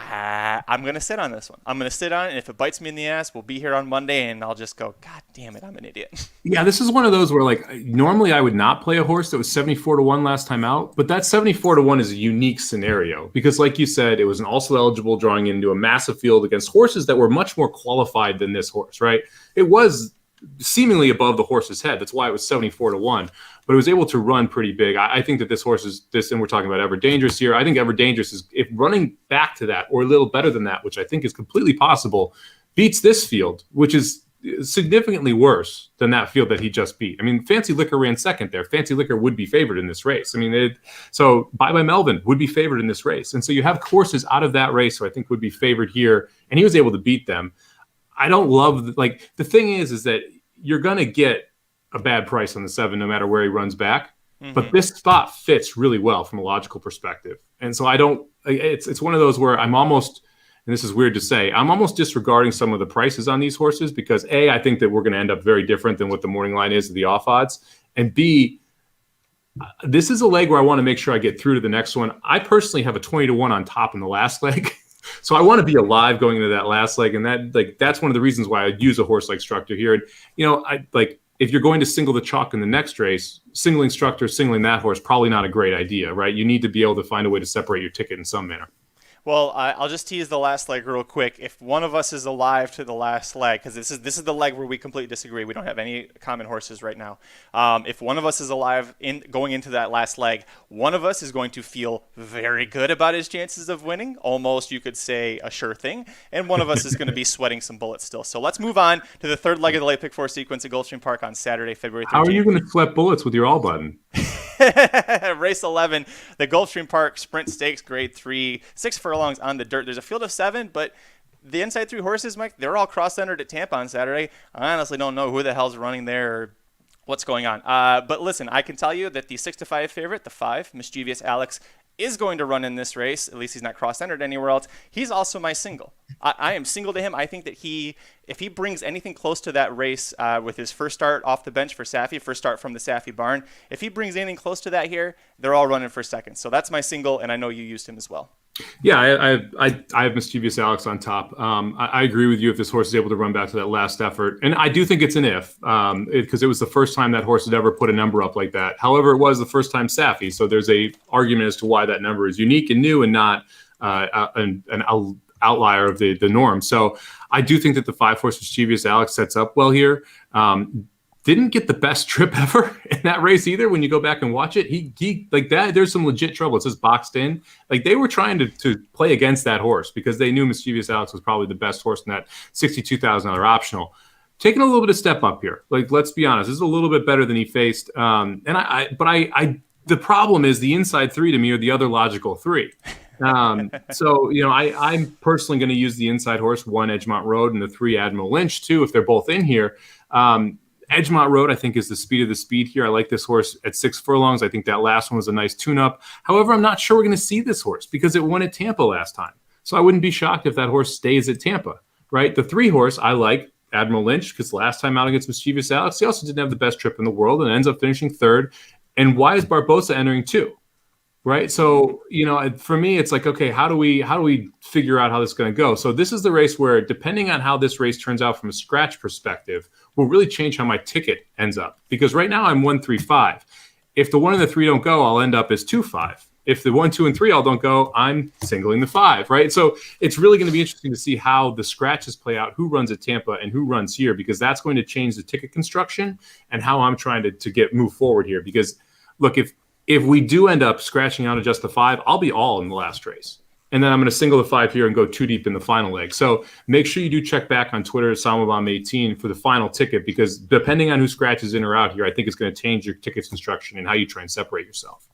I'm going to sit on this one. I'm going to sit on it, and if it bites me in the ass, we'll be here on Monday, and I'll just go, God damn it, I'm an idiot. Yeah, this is one of those where, like, normally I would not play a horse that was 74-1 last time out, but that 74-1 is a unique scenario because, like you said, it was an also eligible drawing into a massive field against horses that were much more qualified than this horse, right? It was seemingly above the horse's head. That's why it was 74-1, but it was able to run pretty big. I think that this horse is this, and we're talking about Ever Dangerous here. I think Ever Dangerous is, if running back to that or a little better than that, which I think is completely possible, beats this field, which is significantly worse than that field that he just beat. I mean, Fancy Liquor ran second there. Fancy Liquor would be favored in this race. I mean, so Bye Bye Melvin would be favored in this race. And so you have horses out of that race who I think would be favored here, and he was able to beat them. I don't love, like, the thing is that you're going to get a bad price on the 7 no matter where he runs back. Mm-hmm. But this spot fits really well from a logical perspective. And so it's one of those where I'm almost, and this is weird to say, I'm almost disregarding some of the prices on these horses because A, I think that we're going to end up very different than what the morning line is of the off odds. And B, this is a leg where I want to make sure I get through to the next one. I personally have a 20-1 on top in the last leg. So I want to be alive going into that last leg, and that's one of the reasons why I'd use a horse like Structor here. And if you're going to single the chalk in the next race, singling Structor, singling that horse, probably not a great idea, right? You need to be able to find a way to separate your ticket in some manner. Well, I'll just tease the last leg real quick. If one of us is alive to the last leg, because this is the leg where we completely disagree. We don't have any common horses right now. If one of us is alive going into that last leg, one of us is going to feel very good about his chances of winning, almost you could say a sure thing, and one of us is going to be sweating some bullets still. So let's move on to the third leg of the late pick 4 sequence at Gulfstream Park on Saturday, February 13th. How are you going to sweat bullets with your all button? Race 11, the Gulfstream Park Sprint Stakes Grade 3, 6 furlongs on the dirt. There's a field of 7, but the inside 3 horses, Mike, they're all cross-centered at Tampa on Saturday. I honestly don't know who the hell's running there or what's going on. But listen, I can tell you that the 6-5 favorite, the 5, Mischievous Alex, is going to run in this race. At least he's not cross-centered anywhere else. He's also my single. I am single to him. I think that if he brings anything close to that race with his first start off the bench for Saffie, first start from the Saffie barn, if he brings anything close to that here, they're all running for second. So that's my single, and I know you used him as well. Yeah, I have Mischievous Alex on top. I agree with you if this horse is able to run back to that last effort. And I do think it's an if, because it was the first time that horse had ever put a number up like that. However, it was the first time Saffie, so there's a argument as to why that number is unique and new and not an outlier of the norm. So I do think that the 5-horse Mischievous Alex sets up well here. Didn't get the best trip ever in that race either. When you go back and watch it, he like that. There's some legit trouble. It says boxed in. Like they were trying to play against that horse because they knew Mischievous Alex was probably the best horse in that $62,000 optional. Taking a little bit of step up here. Like let's be honest, this is a little bit better than he faced. But the problem is the inside 3 to me are the other logical 3. So I'm personally going to use the inside horse 1 Edgemont Road and the 3 Admiral Lynch too if they're both in here. Edgemont Road, I think, is the speed of the speed here. I like this horse at 6 furlongs. I think that last one was a nice tune-up. However, I'm not sure we're going to see this horse because it won at Tampa last time. So I wouldn't be shocked if that horse stays at Tampa, right? The 3 horse, I like Admiral Lynch because last time out against Mischievous Alex, he also didn't have the best trip in the world and ends up finishing 3rd. And why is Barbosa entering 2? Right. So, for me, it's like, okay, how do we figure out how this is going to go? So this is the race where, depending on how this race turns out from a scratch perspective, will really change how my ticket ends up. Because right now I'm 1-3-5. If the 1 and the 3 don't go, I'll end up as 2-5. If the 1, 2, and 3 all don't go, I'm singling the 5. Right. So it's really going to be interesting to see how the scratches play out, who runs at Tampa and who runs here, because that's going to change the ticket construction and how I'm trying to move forward here. Because look, if we do end up scratching out of just the 5, I'll be all in the last race. And then I'm going to single the 5 here and go 2 deep in the final leg. So make sure you do check back on Twitter, Samabom18, for the final ticket, because depending on who scratches in or out here, I think it's going to change your ticket construction and how you try and separate yourself.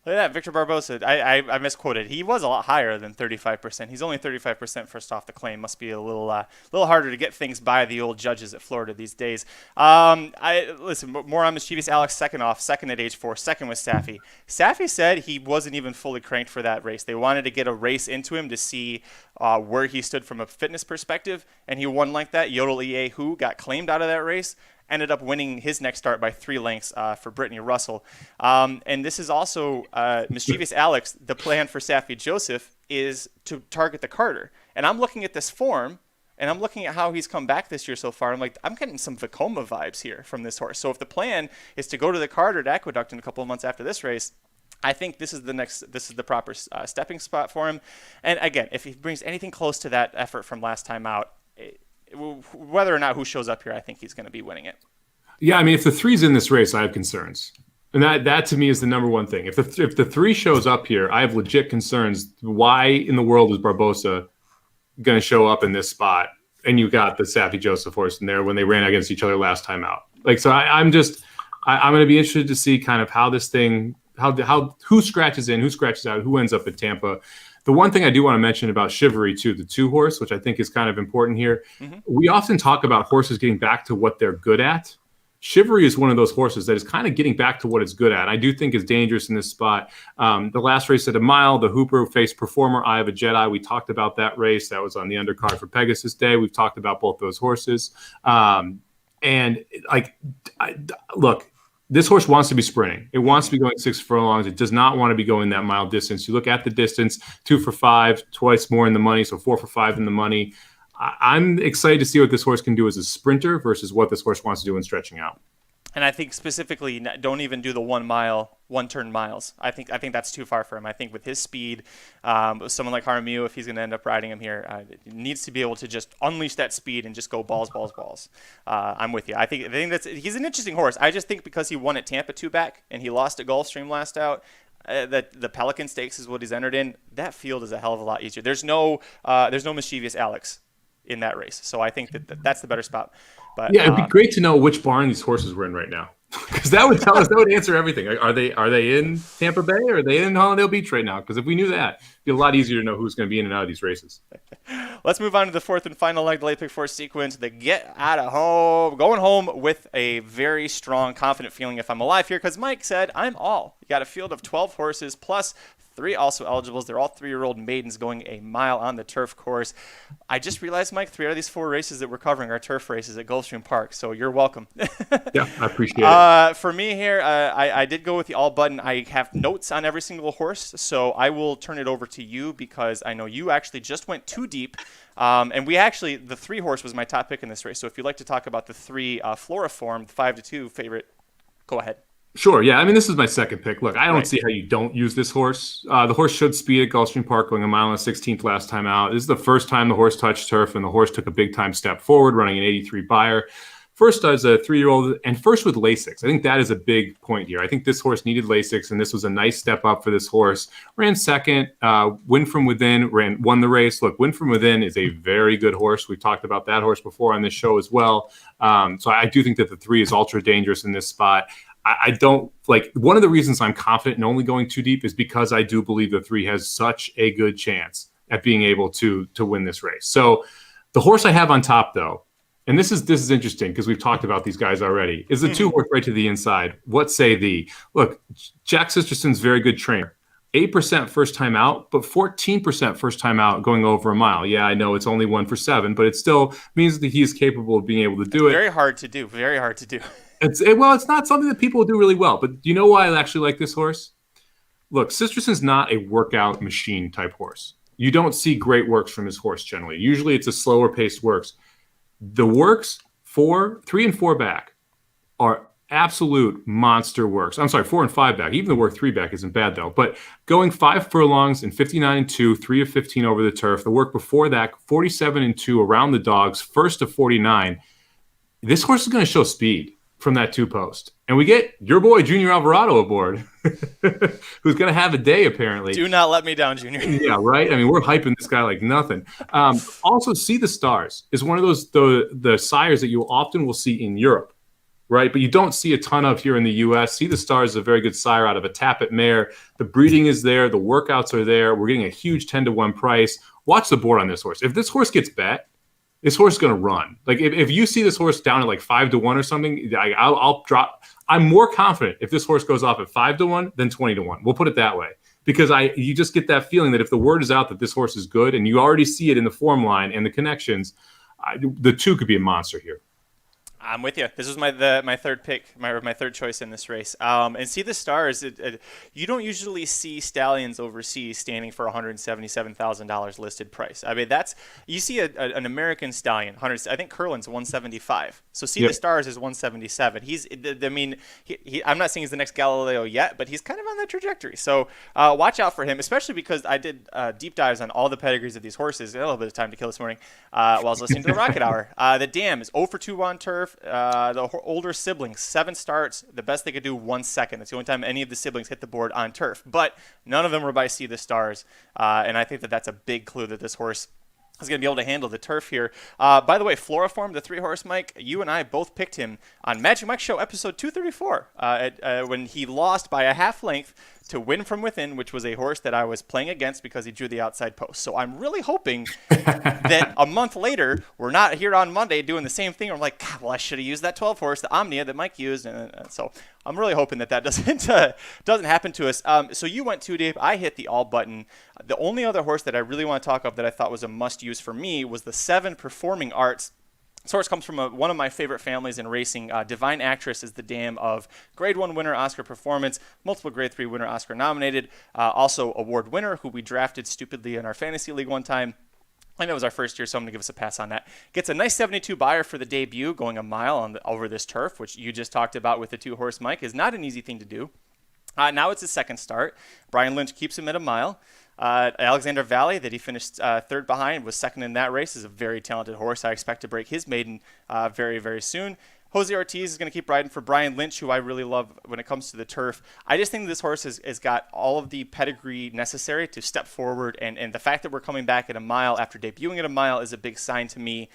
Look at that, Victor Barbosa. I misquoted. He was a lot higher than 35%. He's only 35% first off the claim. Must be a little harder to get things by the old judges at Florida these days. Listen, more on Mischievous Alex, second at age 4. Second was Saffie. Saffie said he wasn't even fully cranked for that race. They wanted to get a race into him to see where he stood from a fitness perspective, and he won like that. Yodel EA, who got claimed out of that race, ended up winning his next start by 3 lengths for Brittany Russell. And this is also Mischievous Alex, the plan for Saffie Joseph. is to target the Carter. And I'm looking at this form, and I'm looking at how he's come back this year so far. I'm like, I'm getting some Vekoma vibes here from this horse. So if the plan is to go to the Carter at Aqueduct in a couple of months after this race, I think this is the proper stepping spot for him. And again, if he brings anything close to that effort from last time out, whether or not who shows up here, I think he's going to be winning it. Yeah, I mean, if the 3's in this race, I have concerns. And that to me is the number one thing. If the 3 shows up here, I have legit concerns. Why in the world is Barbosa going to show up in this spot? And you got the Saffie Joseph horse in there when they ran against each other last time out. Like, so I'm going to be interested to see kind of how this thing, how who scratches in, who scratches out, who ends up at Tampa. The one thing I do want to mention about Chivalry too, the 2 horse, which I think is kind of important here. Mm-hmm. We often talk about horses getting back to what they're good at. Chivalry is one of those horses that is kind of getting back to what it's good at. I do think is dangerous in this spot. The last race at a mile, the Hooper faced Performer, Eye of a Jedi. We talked about that race. That was on the undercard for Pegasus Day. We've talked about both those horses. Look, this horse wants to be sprinting. It wants to be going 6 furlongs. It does not want to be going that mile distance. You look at the distance, 2 for 5, twice more in the money, so 4 for 5 in the money. I'm excited to see what this horse can do as a sprinter versus what this horse wants to do in stretching out. And I think specifically, don't even do the 1 mile, 1-turn miles. I think that's too far for him. I think with his speed, someone like Jaramillo, if he's going to end up riding him here, needs to be able to just unleash that speed and just go balls. I'm with you. I think he's an interesting horse. I just think because he won at Tampa 2 back and he lost at Gulfstream last out, that the Pelican Stakes is what he's entered in. That field is a hell of a lot easier. There's no mischievous Alex in that race. So I think that's the better spot. But yeah, it'd be great to know which barn these horses were in right now, because that would tell us, that would answer everything. Are they in Tampa Bay or are they in Hollandale Beach right now? Because if we knew that, it'd be a lot easier to know who's going to be in and out of these races. Let's move on to the 4th and final leg, the late pick 4 sequence, the get out of home, going home with a very strong, confident feeling if I'm alive here, because Mike said I'm all. You got a field of 12 horses plus 3 also eligibles. They're all 3-year-old maidens going a mile on the turf course. I just realized, Mike, 3 out of these 4 races that we're covering are turf races at Gulfstream Park, so you're welcome. Yeah, I appreciate it. For me here, I did go with the all button. I have notes on every single horse, so I will turn it over to you because I know you actually just went too deep. And the 3 horse was my top pick in this race. So if you'd like to talk about the 3 Floriform, 5-2 favorite, go ahead. Sure, yeah. I mean, this is my second pick. Look, I don't see how you don't use this horse. The horse showed speed at Gulfstream Park, going a mile and 16th last time out. This is the first time the horse touched turf, and the horse took a big-time step forward, running an 83 Beyer. First as a 3-year-old, and first with Lasix. I think that is a big point here. I think this horse needed Lasix, and this was a nice step up for this horse. Ran second, Win From Within, won the race. Look, Win From Within is a very good horse. We've talked about that horse before on this show as well. So I do think that the 3 is ultra dangerous in this spot. I don't like, one of the reasons I'm confident in only going too deep is because I do believe the 3 has such a good chance at being able to win this race. So the horse I have on top, though, and this is interesting because we've talked about these guys already, is the 2 horse right to the inside. What say thee? Look, Jack Sisterson's very good trainer. 8% first time out, but 14% first time out going over a mile. Yeah, I know it's only 1 for 7, but it still means that he's capable of being able to do it. Very hard to do. Very hard to do. It's not something that people do really well. But do you know why I actually like this horse? Look, Sisterson's not a workout machine type horse. You don't see great works from his horse generally. Usually it's a slower paced works. The works 3 and 4 back are absolute monster works. I'm sorry, 4 and 5 back. Even the work 3 back isn't bad though. But going 5 furlongs and 59 and 2, 3 of 15 over the turf. The work before that, 47 and 2 around the dogs, first of 49. This horse is going to show speed from that 2 post. And we get your boy Junior Alvarado aboard, who's going to have a day apparently. Do not let me down, Junior. Yeah, right? I mean, we're hyping this guy like nothing. Also, See the Stars is one of those the sires that you often will see in Europe, right? But you don't see a ton of here in the U.S. See the Stars is a very good sire out of a Tappet mare. The breeding is there. The workouts are there. We're getting a huge 10-1 price. Watch the board on this horse. If this horse gets bet, this horse is going to run. Like if you see this horse down at like 5-1 or something, I'll drop. I'm more confident if this horse goes off at 5-1 than 20-1. We'll put it that way, because you just get that feeling that if the word is out that this horse is good, and you already see it in the form line and the connections, the 2 could be a monster here. I'm with you. This was my third pick, my third choice in this race. And See the Stars. You don't usually see stallions overseas standing for $177,000 listed price. I mean, you see an American stallion. I think Curlin's 175. So See the Stars is 177. I'm not saying he's the next Galileo yet, but he's kind of on that trajectory. So watch out for him, especially because I did deep dives on all the pedigrees of these horses. A little bit of time to kill this morning while I was listening to the Rocket Hour. The Dam is 0 for 2 on turf. The older siblings, 7 starts. The best they could do, 1 second. That's the only time any of the siblings hit the board on turf. But none of them were by See the Stars. And I think that's a big clue that this horse is going to be able to handle the turf here. By the way, Floriform, the 3-horse Mike, you and I both picked him on Magic Mike Show episode 234 when he lost by a half length to Win From Within, which was a horse that I was playing against because he drew the outside post. So I'm really hoping that a month later, we're not here on Monday doing the same thing. I'm like, God, well, I should have used that 12-horse, the Omnia that Mike used. And so I'm really hoping that doesn't happen to us. So you went too deep. I hit the all button. The only other horse that I really want to talk of that I thought was a must-use for me was the 7 Performing Arts. This horse comes from one of my favorite families in racing. Divine Actress is the dam of Grade 1 winner Oscar Performance, multiple Grade 3 winner Oscar nominated, also award winner who we drafted stupidly in our fantasy league one time. I know it was our first year, so I'm going to give us a pass on that. Gets a nice 72 buyer for the debut, going a mile over this turf, which you just talked about with the 2-horse Mike, is not an easy thing to do. Now it's his second start. Brian Lynch keeps him at a mile. Alexander Valley, that he finished third behind, was second in that race, is a very talented horse. I expect to break his maiden very, very soon. Jose Ortiz is going to keep riding for Brian Lynch, who I really love when it comes to the turf. I just think this horse has got all of the pedigree necessary to step forward, and the fact that we're coming back at a mile after debuting at a mile is a big sign to me.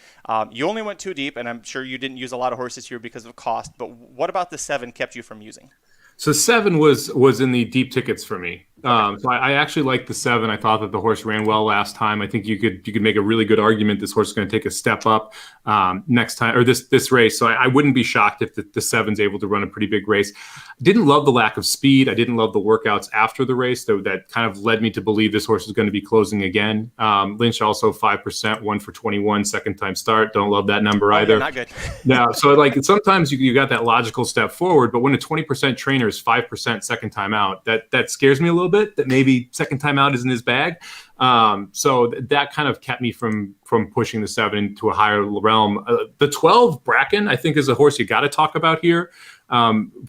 You only went too deep, and I'm sure you didn't use a lot of horses here because of cost, but what about the 7 kept you from using? So 7 was in the deep tickets for me. So I actually liked the 7. I thought that the horse ran well last time. I think you could make a really good argument this horse is going to take a step up next time, or this race. So I wouldn't be shocked if the 7's able to run a pretty big race. Didn't love the lack of speed. I didn't love the workouts after the race, though. That kind of led me to believe this horse is going to be closing again. Lynch also 5%, 1 for 21, second time start. Don't love that number either. Not good. No, so sometimes you got that logical step forward, but when a 20% trainer is 5% second time out, that scares me a little bit. That maybe second time out isn't his bag. So that kind of kept me from pushing the 7 into a higher realm. The 12 Bracken, I think, is a horse you got to talk about here.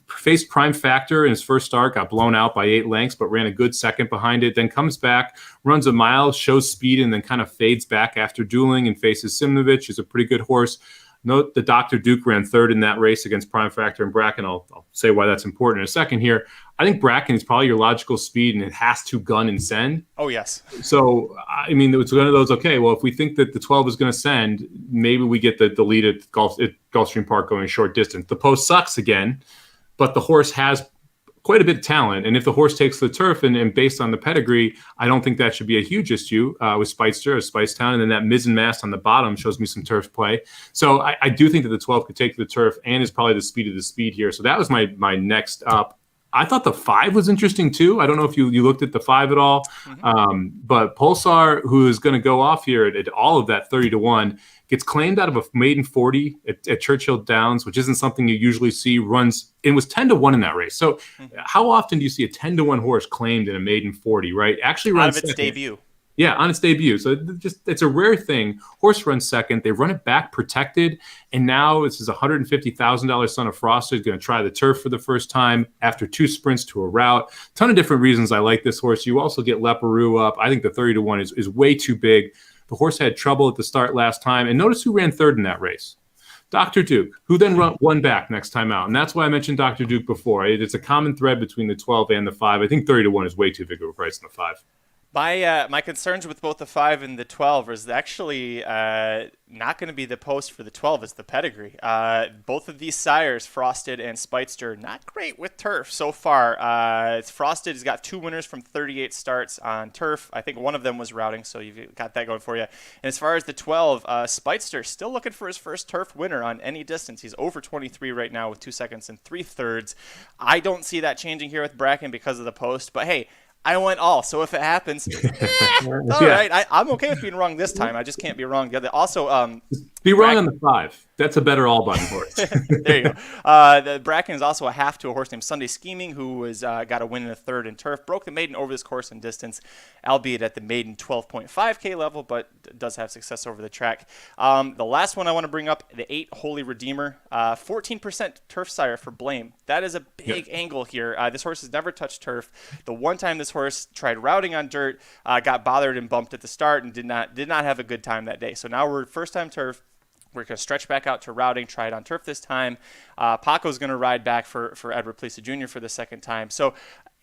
Faced Prime Factor in his first start, got blown out by 8 lengths, but ran a good second behind it. Then comes back, runs a mile, shows speed, and then kind of fades back after dueling and faces Simnovich, who's a pretty good horse. Note that Dr. Duke ran third in that race against Prime Factor and Bracken. I'll say why that's important in a second here. I think Bracken is probably your logical speed, and it has to gun and send. Oh, yes. So, I mean, it's one of those, okay, well, if we think that the 12 is going to send, maybe we get the lead at Gulfstream Park going short distance. The post sucks again, but the horse has quite a bit of talent. And if the horse takes the turf and based on the pedigree, I don't think that should be a huge issue with Speightster or Spicetown. And then that mizzen mast on the bottom shows me some turf play. So I do think that the 12 could take the turf and is probably the speed of the speed here. So that was my next up. I thought the 5 was interesting too. I don't know if you looked at the 5 at all, but Pulsar, who is going to go off here at all of that 30-1, gets claimed out of a maiden 40 at Churchill Downs, which isn't something you usually see. Runs and was 10-1 in that race. So how often do you see a 10-1 horse claimed in a maiden 40? Right, actually runs out of its debut. Yeah, on its debut. So it's a rare thing. Horse runs second. They run it back protected. And now this is a $150,000 Son of Frosted going to try the turf for the first time after 2 sprints to a route. Ton of different reasons I like this horse. You also get Leparoux up. I think the 30-1 is way too big. The horse had trouble at the start last time. And notice who ran third in that race. Dr. Duke, who then won back next time out. And that's why I mentioned Dr. Duke before. It's a common thread between the 12 and the 5. I think 30-1 is way too big of a price in the 5. My concerns with both the 5 and the 12 is actually not going to be the post for the 12, it's the pedigree. Both of these sires, Frosted and Speightster, not great with turf so far. Frosted has got 2 winners from 38 starts on turf. I think one of them was routing, so you've got that going for you. And as far as the 12, Speightster still looking for his first turf winner on any distance. He's over 23 right now with 2 seconds and 3/3. I don't see that changing here with Bracken because of the post, but hey, I went all, so if it happens, all right. I'm okay with being wrong this time. I just can't be wrong the other. Also, be wrong on the 5. That's a better all button horse. There you go. The Bracken is also a half to a horse named Sunday Scheming, who was got a win in the third in turf. Broke the maiden over this course in distance, albeit at the maiden 12.5K level, but does have success over the track. The last one I want to bring up, the 8 Holy Redeemer, 14% turf sire for Blame. That is a big angle here. This horse has never touched turf. The one time this horse tried routing on dirt, got bothered and bumped at the start and did not have a good time that day. So now we're first time turf. We're going to stretch back out to routing, try it on turf this time. Paco's going to ride back for Edward Plesa Jr. for the second time. So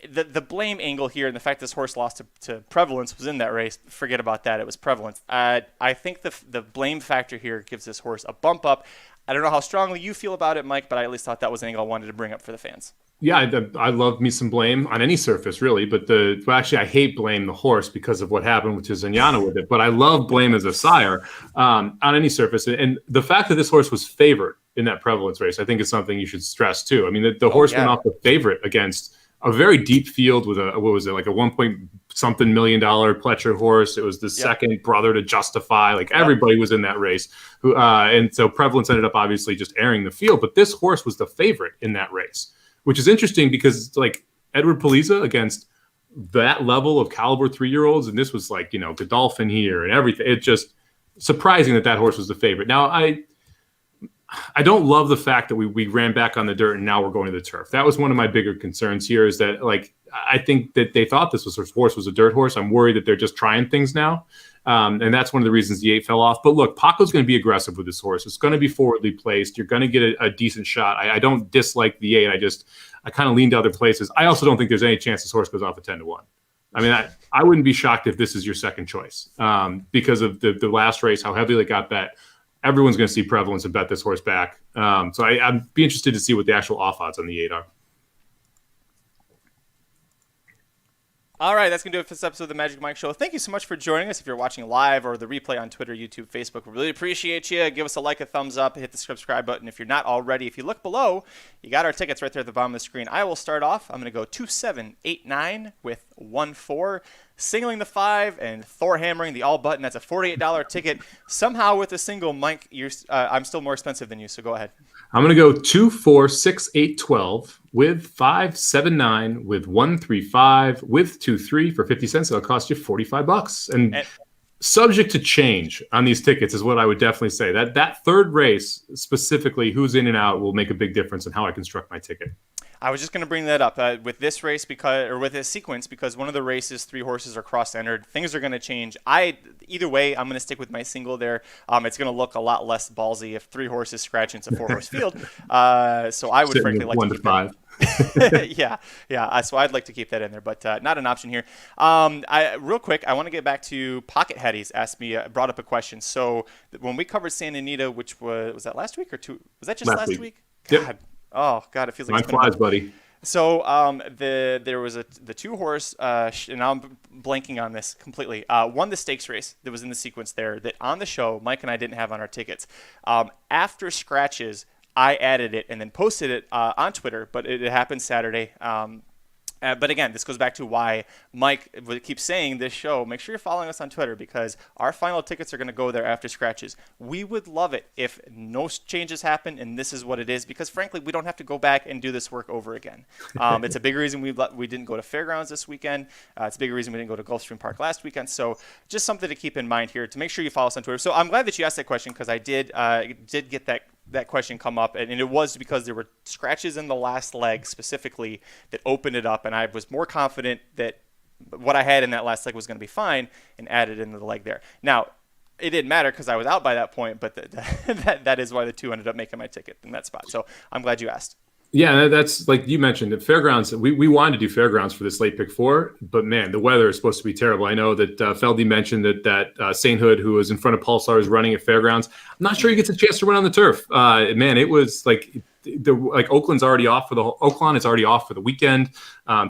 the Blame angle here and the fact this horse lost to Prevalence was in that race, forget about that. It was Prevalence. I think the Blame factor here gives this horse a bump up. I don't know how strongly you feel about it, Mike, but I at least thought that was an angle I wanted to bring up for the fans. Yeah, I love me some Blame on any surface, really. But actually, I hate Blame the horse because of what happened with Tiziana with it. But I love Blame as a sire on any surface. And the fact that this horse was favored in that Prevalence race, I think is something you should stress too. I mean, the horse went off the favorite against a very deep field with like a $1-point-something million Pletcher horse. It was the second brother to Justify. Like everybody was in that race. And so Prevalence ended up obviously just airing the field. But this horse was the favorite in that race, which is interesting because like Edward Plesa against that level of caliber 3-year-olds, and this was like, Godolphin here and everything. It's just surprising that horse was the favorite. Now, I don't love the fact that we ran back on the dirt and now we're going to the turf. That was one of my bigger concerns here is that, like, I think that they thought this horse was a dirt horse. I'm worried that they're just trying things now. And that's one of the reasons the 8 fell off. But look, Paco's going to be aggressive with this horse. It's going to be forwardly placed. You're going to get a decent shot. I don't dislike the 8. I kind of lean to other places. I also don't think there's any chance this horse goes off at 10-1. I mean, I wouldn't be shocked if this is your second choice because of the last race, how heavily it got bet. Everyone's going to see Prevalence and bet this horse back. So I'd be interested to see what the actual off odds on the 8 are. All right, that's going to do it for this episode of the Magic Mike Show. Thank you so much for joining us. If you're watching live or the replay on Twitter, YouTube, Facebook, we really appreciate you. Give us a like, a thumbs up, hit the subscribe button if you're not already. If you look below, you got our tickets right there at the bottom of the screen. I will start off. I'm going to go 2-7-8-9 with 1-4. Singling the 5 and Thor hammering the all button. That's a $48 ticket. Somehow with a single, Mike, I'm still more expensive than you, so go ahead. I'm going to go 2-4-6-8-12 with 5-7-9 with 1-3-5 with 2-3 for 50 cents. It'll cost you $45. And subject to change on these tickets is what I would definitely say. That third race, specifically who's in and out, will make a big difference in how I construct my ticket. I was just going to bring that up with this race with this sequence because one of the races 3 horses are cross-entered. Things are going to change. Either way, I'm going to stick with my single there. It's going to look a lot less ballsy if 3 horses scratch into 4-horse field. So I would frankly like to keep 5. Yeah. So I'd like to keep that in there, but not an option here. Real quick, I want to get back to Pocket Headies. Brought up a question. So when we covered Santa Anita, which was that last week or 2? Was that just last week? God. Yep. Oh God, it feels like time flies, buddy. So there was the 2-horse, and now I'm blanking on this completely. Won the stakes race that was in the sequence there that on the show Mike and I didn't have on our tickets. After scratches, I added it and then posted it on Twitter, but it happened Saturday. But again, this goes back to why Mike keeps saying this show. Make sure you're following us on Twitter because our final tickets are going to go there after scratches. We would love it if no changes happen and this is what it is because, frankly, we don't have to go back and do this work over again. It's a big reason we didn't go to Fairgrounds this weekend. It's a big reason we didn't go to Gulfstream Park last weekend. So just something to keep in mind here to make sure you follow us on Twitter. So I'm glad that you asked that question because I did get that question come up, and it was because there were scratches in the last leg specifically that opened it up, and I was more confident that what I had in that last leg was going to be fine and added into the leg there. Now, it didn't matter because I was out by that point, but that is why the 2 ended up making my ticket in that spot. So I'm glad you asked. Yeah, that's like you mentioned at Fairgrounds. We wanted to do Fairgrounds for this late pick 4, but man, the weather is supposed to be terrible. I know that Feldy mentioned that St. Hood, who was in front of Pulsar, is running at Fairgrounds. I'm not sure he gets a chance to run on the turf. Man, it was like Oakland's already off Oakland is already off for the weekend.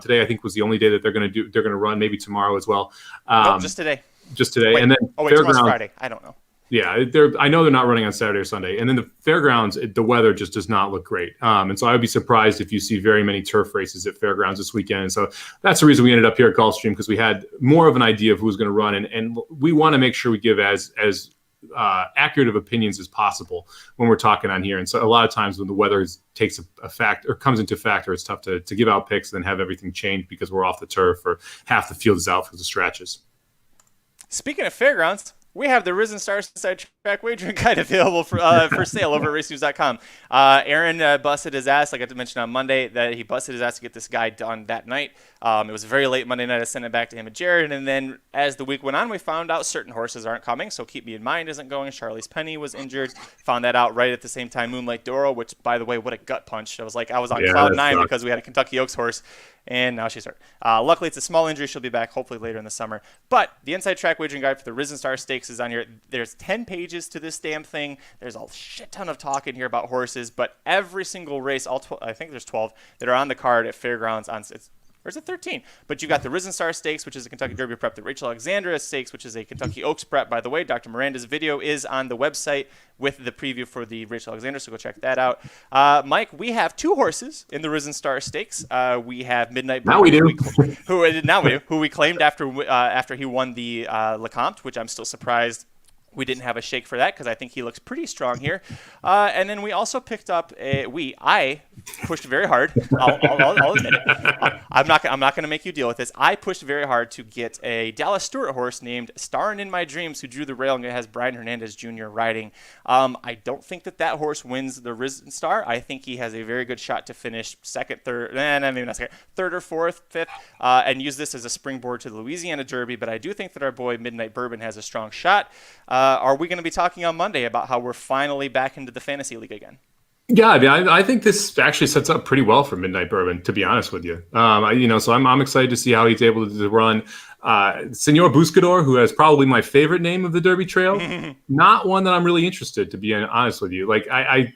Today, I think was the only day that they're going to run. Maybe tomorrow as well. Nope, just today. Wait, and then tomorrow's Friday. I don't know. Yeah, I know they're not running on Saturday or Sunday. And then the Fairgrounds, the weather just does not look great. And so I would be surprised if you see very many turf races at Fairgrounds this weekend. And so that's the reason we ended up here at Gulfstream because we had more of an idea of who was going to run. And we want to make sure we give as accurate of opinions as possible when we're talking on here. And so a lot of times when the weather takes a fact or comes into factor, it's tough to give out picks and then have everything change because we're off the turf or half the field is out for the stretches. Speaking of Fairgrounds, we have the Risen Stars Inside Track Wagering Guide available for sale over at racenews.com. Aaron busted his ass, like I mentioned on Monday, that he busted his ass to get this guide done that night. It was very late Monday night. I sent it back to him and Jared, and then as the week went on, we found out certain horses aren't coming, so Keep Me in Mind isn't going. Charlie's Penny was injured. Found that out right at the same time. Moonlight Doro, which, by the way, what a gut punch. I was on cloud nine because we had a Kentucky Oaks horse, and now she's hurt. Luckily, it's a small injury. She'll be back hopefully later in the summer. But the Inside Track Wagering Guide for the Risen Star Stakes is on here. There's 10 pages to this damn thing. There's a shit ton of talk in here about horses, but every single race, I think there's 12, that are on the card at Fairgrounds or is it 13? But you got the Risen Star Stakes, which is a Kentucky Derby prep, the Rachel Alexandra Stakes, which is a Kentucky Oaks prep. By the way, Dr. Miranda's video is on the website with the preview for the Rachel Alexandra, so go check that out. Mike, we have 2 horses in the Risen Star Stakes. We have Midnight Bird, now we do. who we claimed after he won the Lecomte, which I'm still surprised we didn't have a shake for that because I think he looks pretty strong here. And then we also picked up I pushed very hard. I'll admit it. I'm not going to make you deal with this. I pushed very hard to get a Dallas Stewart horse named Starrin' in My Dreams, who drew the rail and it has Brian Hernandez Jr. riding. I don't think that horse wins the Risen Star. I think he has a very good shot to finish second, third, maybe not second, third or fourth, fifth, and use this as a springboard to the Louisiana Derby. But I do think that our boy Midnight Bourbon has a strong shot. Are we going to be talking on Monday about how we're finally back into the fantasy league again? Yeah, I mean, I think this actually sets up pretty well for Midnight Bourbon, to be honest with you. So I'm excited to see how he's able to run. Senor Buscador, who has probably my favorite name of the Derby Trail, not one that I'm really interested, to be honest with you. Like I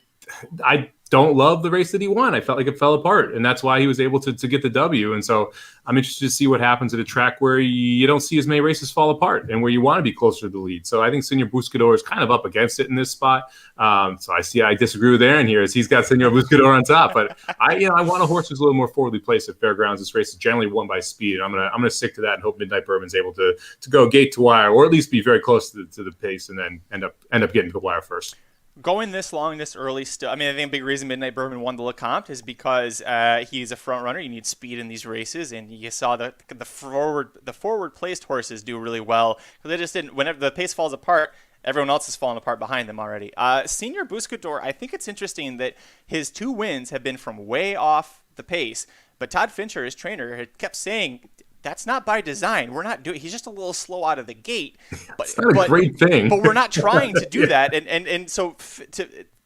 don't love the race that he won. I felt like it fell apart, and that's why he was able to get the W. And so I'm interested to see what happens at a track where you don't see as many races fall apart and where you want to be closer to the lead. So I think Senor Buscador is kind of up against it in this spot. So I disagree with Aaron here as he's got Senor Buscador on top, but I want a horse who's a little more forwardly placed at Fairgrounds. This race is generally won by speed. I'm gonna stick to that and hope Midnight Bourbon's able to go gate to wire, or at least be very close to the pace, and then end up getting to the wire first. Going this long, this early, still. I mean, I think a big reason Midnight Bourbon won the Lecomte is because he's a front runner. You need speed in these races, and you saw the forward placed horses do really well because they just didn't. Whenever the pace falls apart, everyone else is falling apart behind them already. Senor Buscador, I think it's interesting that his 2 wins have been from way off the pace, but Todd Fincher, his trainer, had kept saying, that's not by design. We're not doing. He's just a little slow out of the gate. But it's not a great thing. But we're not trying to do that. And so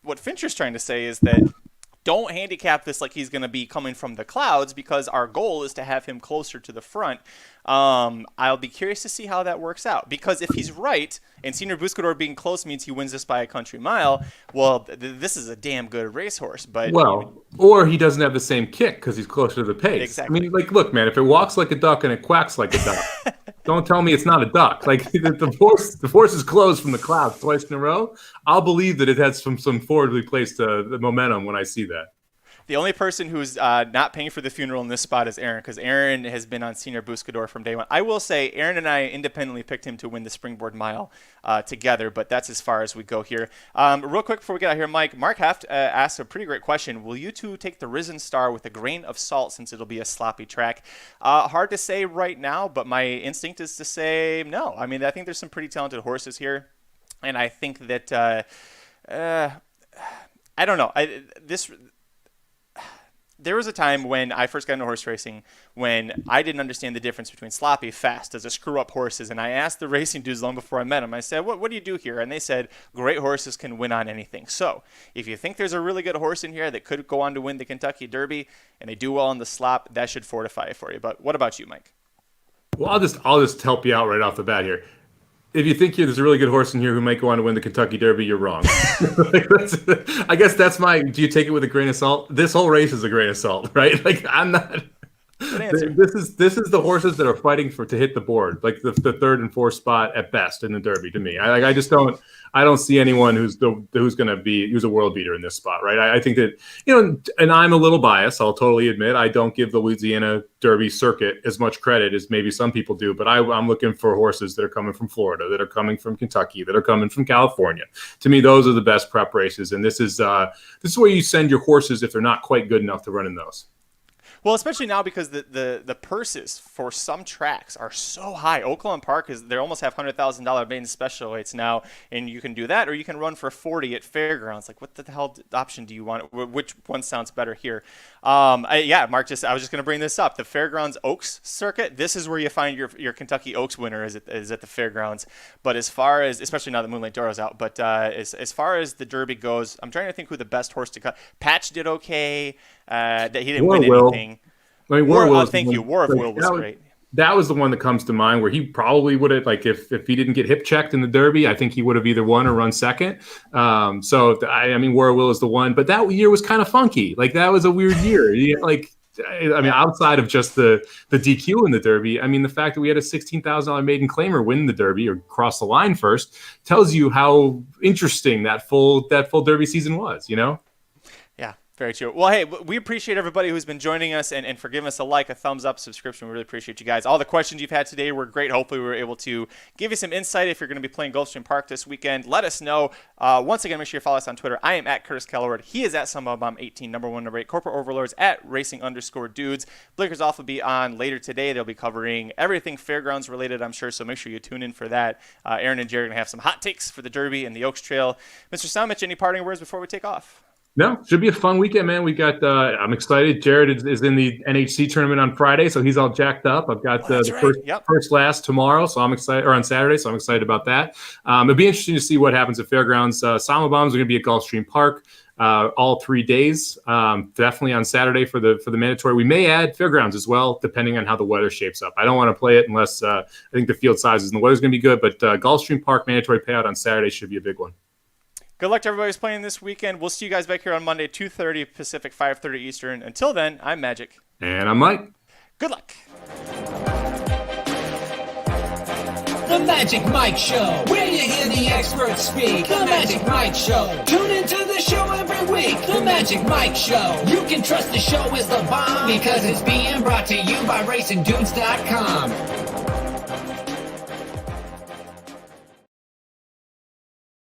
what Fincher's trying to say is that don't handicap this like he's going to be coming from the clouds, because our goal is to have him closer to the front. I'll be curious to see how that works out, because if he's right and Senor Buscador being close means he wins this by a country mile, well, this is a damn good racehorse. But or he doesn't have the same kick because he's closer to the pace. Exactly. I mean, like, look, man, if it walks like a duck and it quacks like a duck, don't tell me it's not a duck. Like the force is closed from the clouds twice in a row. I'll believe that it has some forwardly placed the momentum when I see that. The only person who's not paying for the funeral in this spot is Aaron, because Aaron has been on Senor Buscador from day one. I will say Aaron and I independently picked him to win the Springboard Mile together, but that's as far as we go here. Real quick before we get out here, Mike, Mark Heft asked a pretty great question. Will you two take the Risen Star with a grain of salt since it'll be a sloppy track? Hard to say right now, but my instinct is to say no. I mean, I think there's some pretty talented horses here, and I think that I don't know. There was a time when I first got into horse racing when I didn't understand the difference between sloppy, fast, as a screw-up horses. And I asked the racing dudes long before I met them, I said, what do you do here? And they said, great horses can win on anything. So if you think there's a really good horse in here that could go on to win the Kentucky Derby and they do well on the slop, that should fortify it for you. But what about you, Mike? Well, I'll just help you out right off the bat here. If you think there's a really good horse in here who might go on to win the Kentucky Derby, you're wrong. I guess that's do you take it with a grain of salt? This whole race is a grain of salt, right? Like, I'm not Good answer. This is the horses that are fighting to hit the board, like the third and fourth spot at best in the Derby. To me, I just don't see anyone who's a world beater in this spot, right? I think that, and I'm a little biased. I'll totally admit I don't give the Louisiana Derby circuit as much credit as maybe some people do, but I'm looking for horses that are coming from Florida, that are coming from Kentucky, that are coming from California. To me, those are the best prep races, and this is where you send your horses if they're not quite good enough to run in those. Well, especially now because the purses for some tracks are so high. Oakland Park they almost have $100,000 maiden special weights now, and you can do that, or you can run for 40 at Fairgrounds. Like, what the hell option do you want? Which one sounds better here? Mark, I was just going to bring this up. The Fairgrounds Oaks circuit. This is where you find your Kentucky Oaks winner is at the Fairgrounds. But as far as, especially now that Moonlight Doro's out, but as far as the Derby goes, I'm trying to think who the best horse to cut. Patch did okay. That he didn't win anything. I mean, War of Will was great. That was the one that comes to mind where he probably would have, like, if he didn't get hip checked in the Derby, I think he would have either won or run second. War of Will is the one, but that year was kind of funky. Like, that was a weird year. Outside of just the DQ in the Derby, I mean, the fact that we had a $16,000 maiden claimer win the Derby or cross the line first tells you how interesting that full Derby season was, Yeah, very true. Well, hey, we appreciate everybody who's been joining us and for giving us a thumbs up, subscription. We really appreciate you guys. All the questions you've had today were great. Hopefully we were able to give you some insight if you're going to be playing Gulfstream Park this weekend. Let us know. Once again, make sure you follow us on Twitter. I am at Curtis Kellerwood. He is at SummerBomb18, number 1, number 8. Corporate Overlords at Racing_Dudes. Blinkers Off will be on later today. They'll be covering everything Fairgrounds related, I'm sure, so make sure you tune in for that. Aaron and Jerry are going to have some hot takes for the Derby and the Oaks Trail. Mr. Samich, any parting words before we take off? No, should be a fun weekend, man. We got. I'm excited. Jared is in the NHC tournament on Friday, so he's all jacked up. I've got first last tomorrow, so I'm excited. Or on Saturday, so I'm excited about that. It'll be interesting to see what happens at Fairgrounds. Sama Bombs are going to be at Gulfstream Park all 3 days. Definitely on Saturday for the mandatory. We may add Fairgrounds as well, depending on how the weather shapes up. I don't want to play it unless I think the field sizes and the weather's going to be good. But Gulfstream Park mandatory payout on Saturday should be a big one. Good luck to everybody who's playing this weekend. We'll see you guys back here on Monday, 2:30 Pacific, 5:30 Eastern. Until then, I'm Magic. And I'm Mike. Good luck. The Magic Mike Show, where you hear the experts speak. The Magic Mike Show. Tune into the show every week. The Magic Mike Show. You can trust the show is the bomb because it's being brought to you by RacingDudes.com.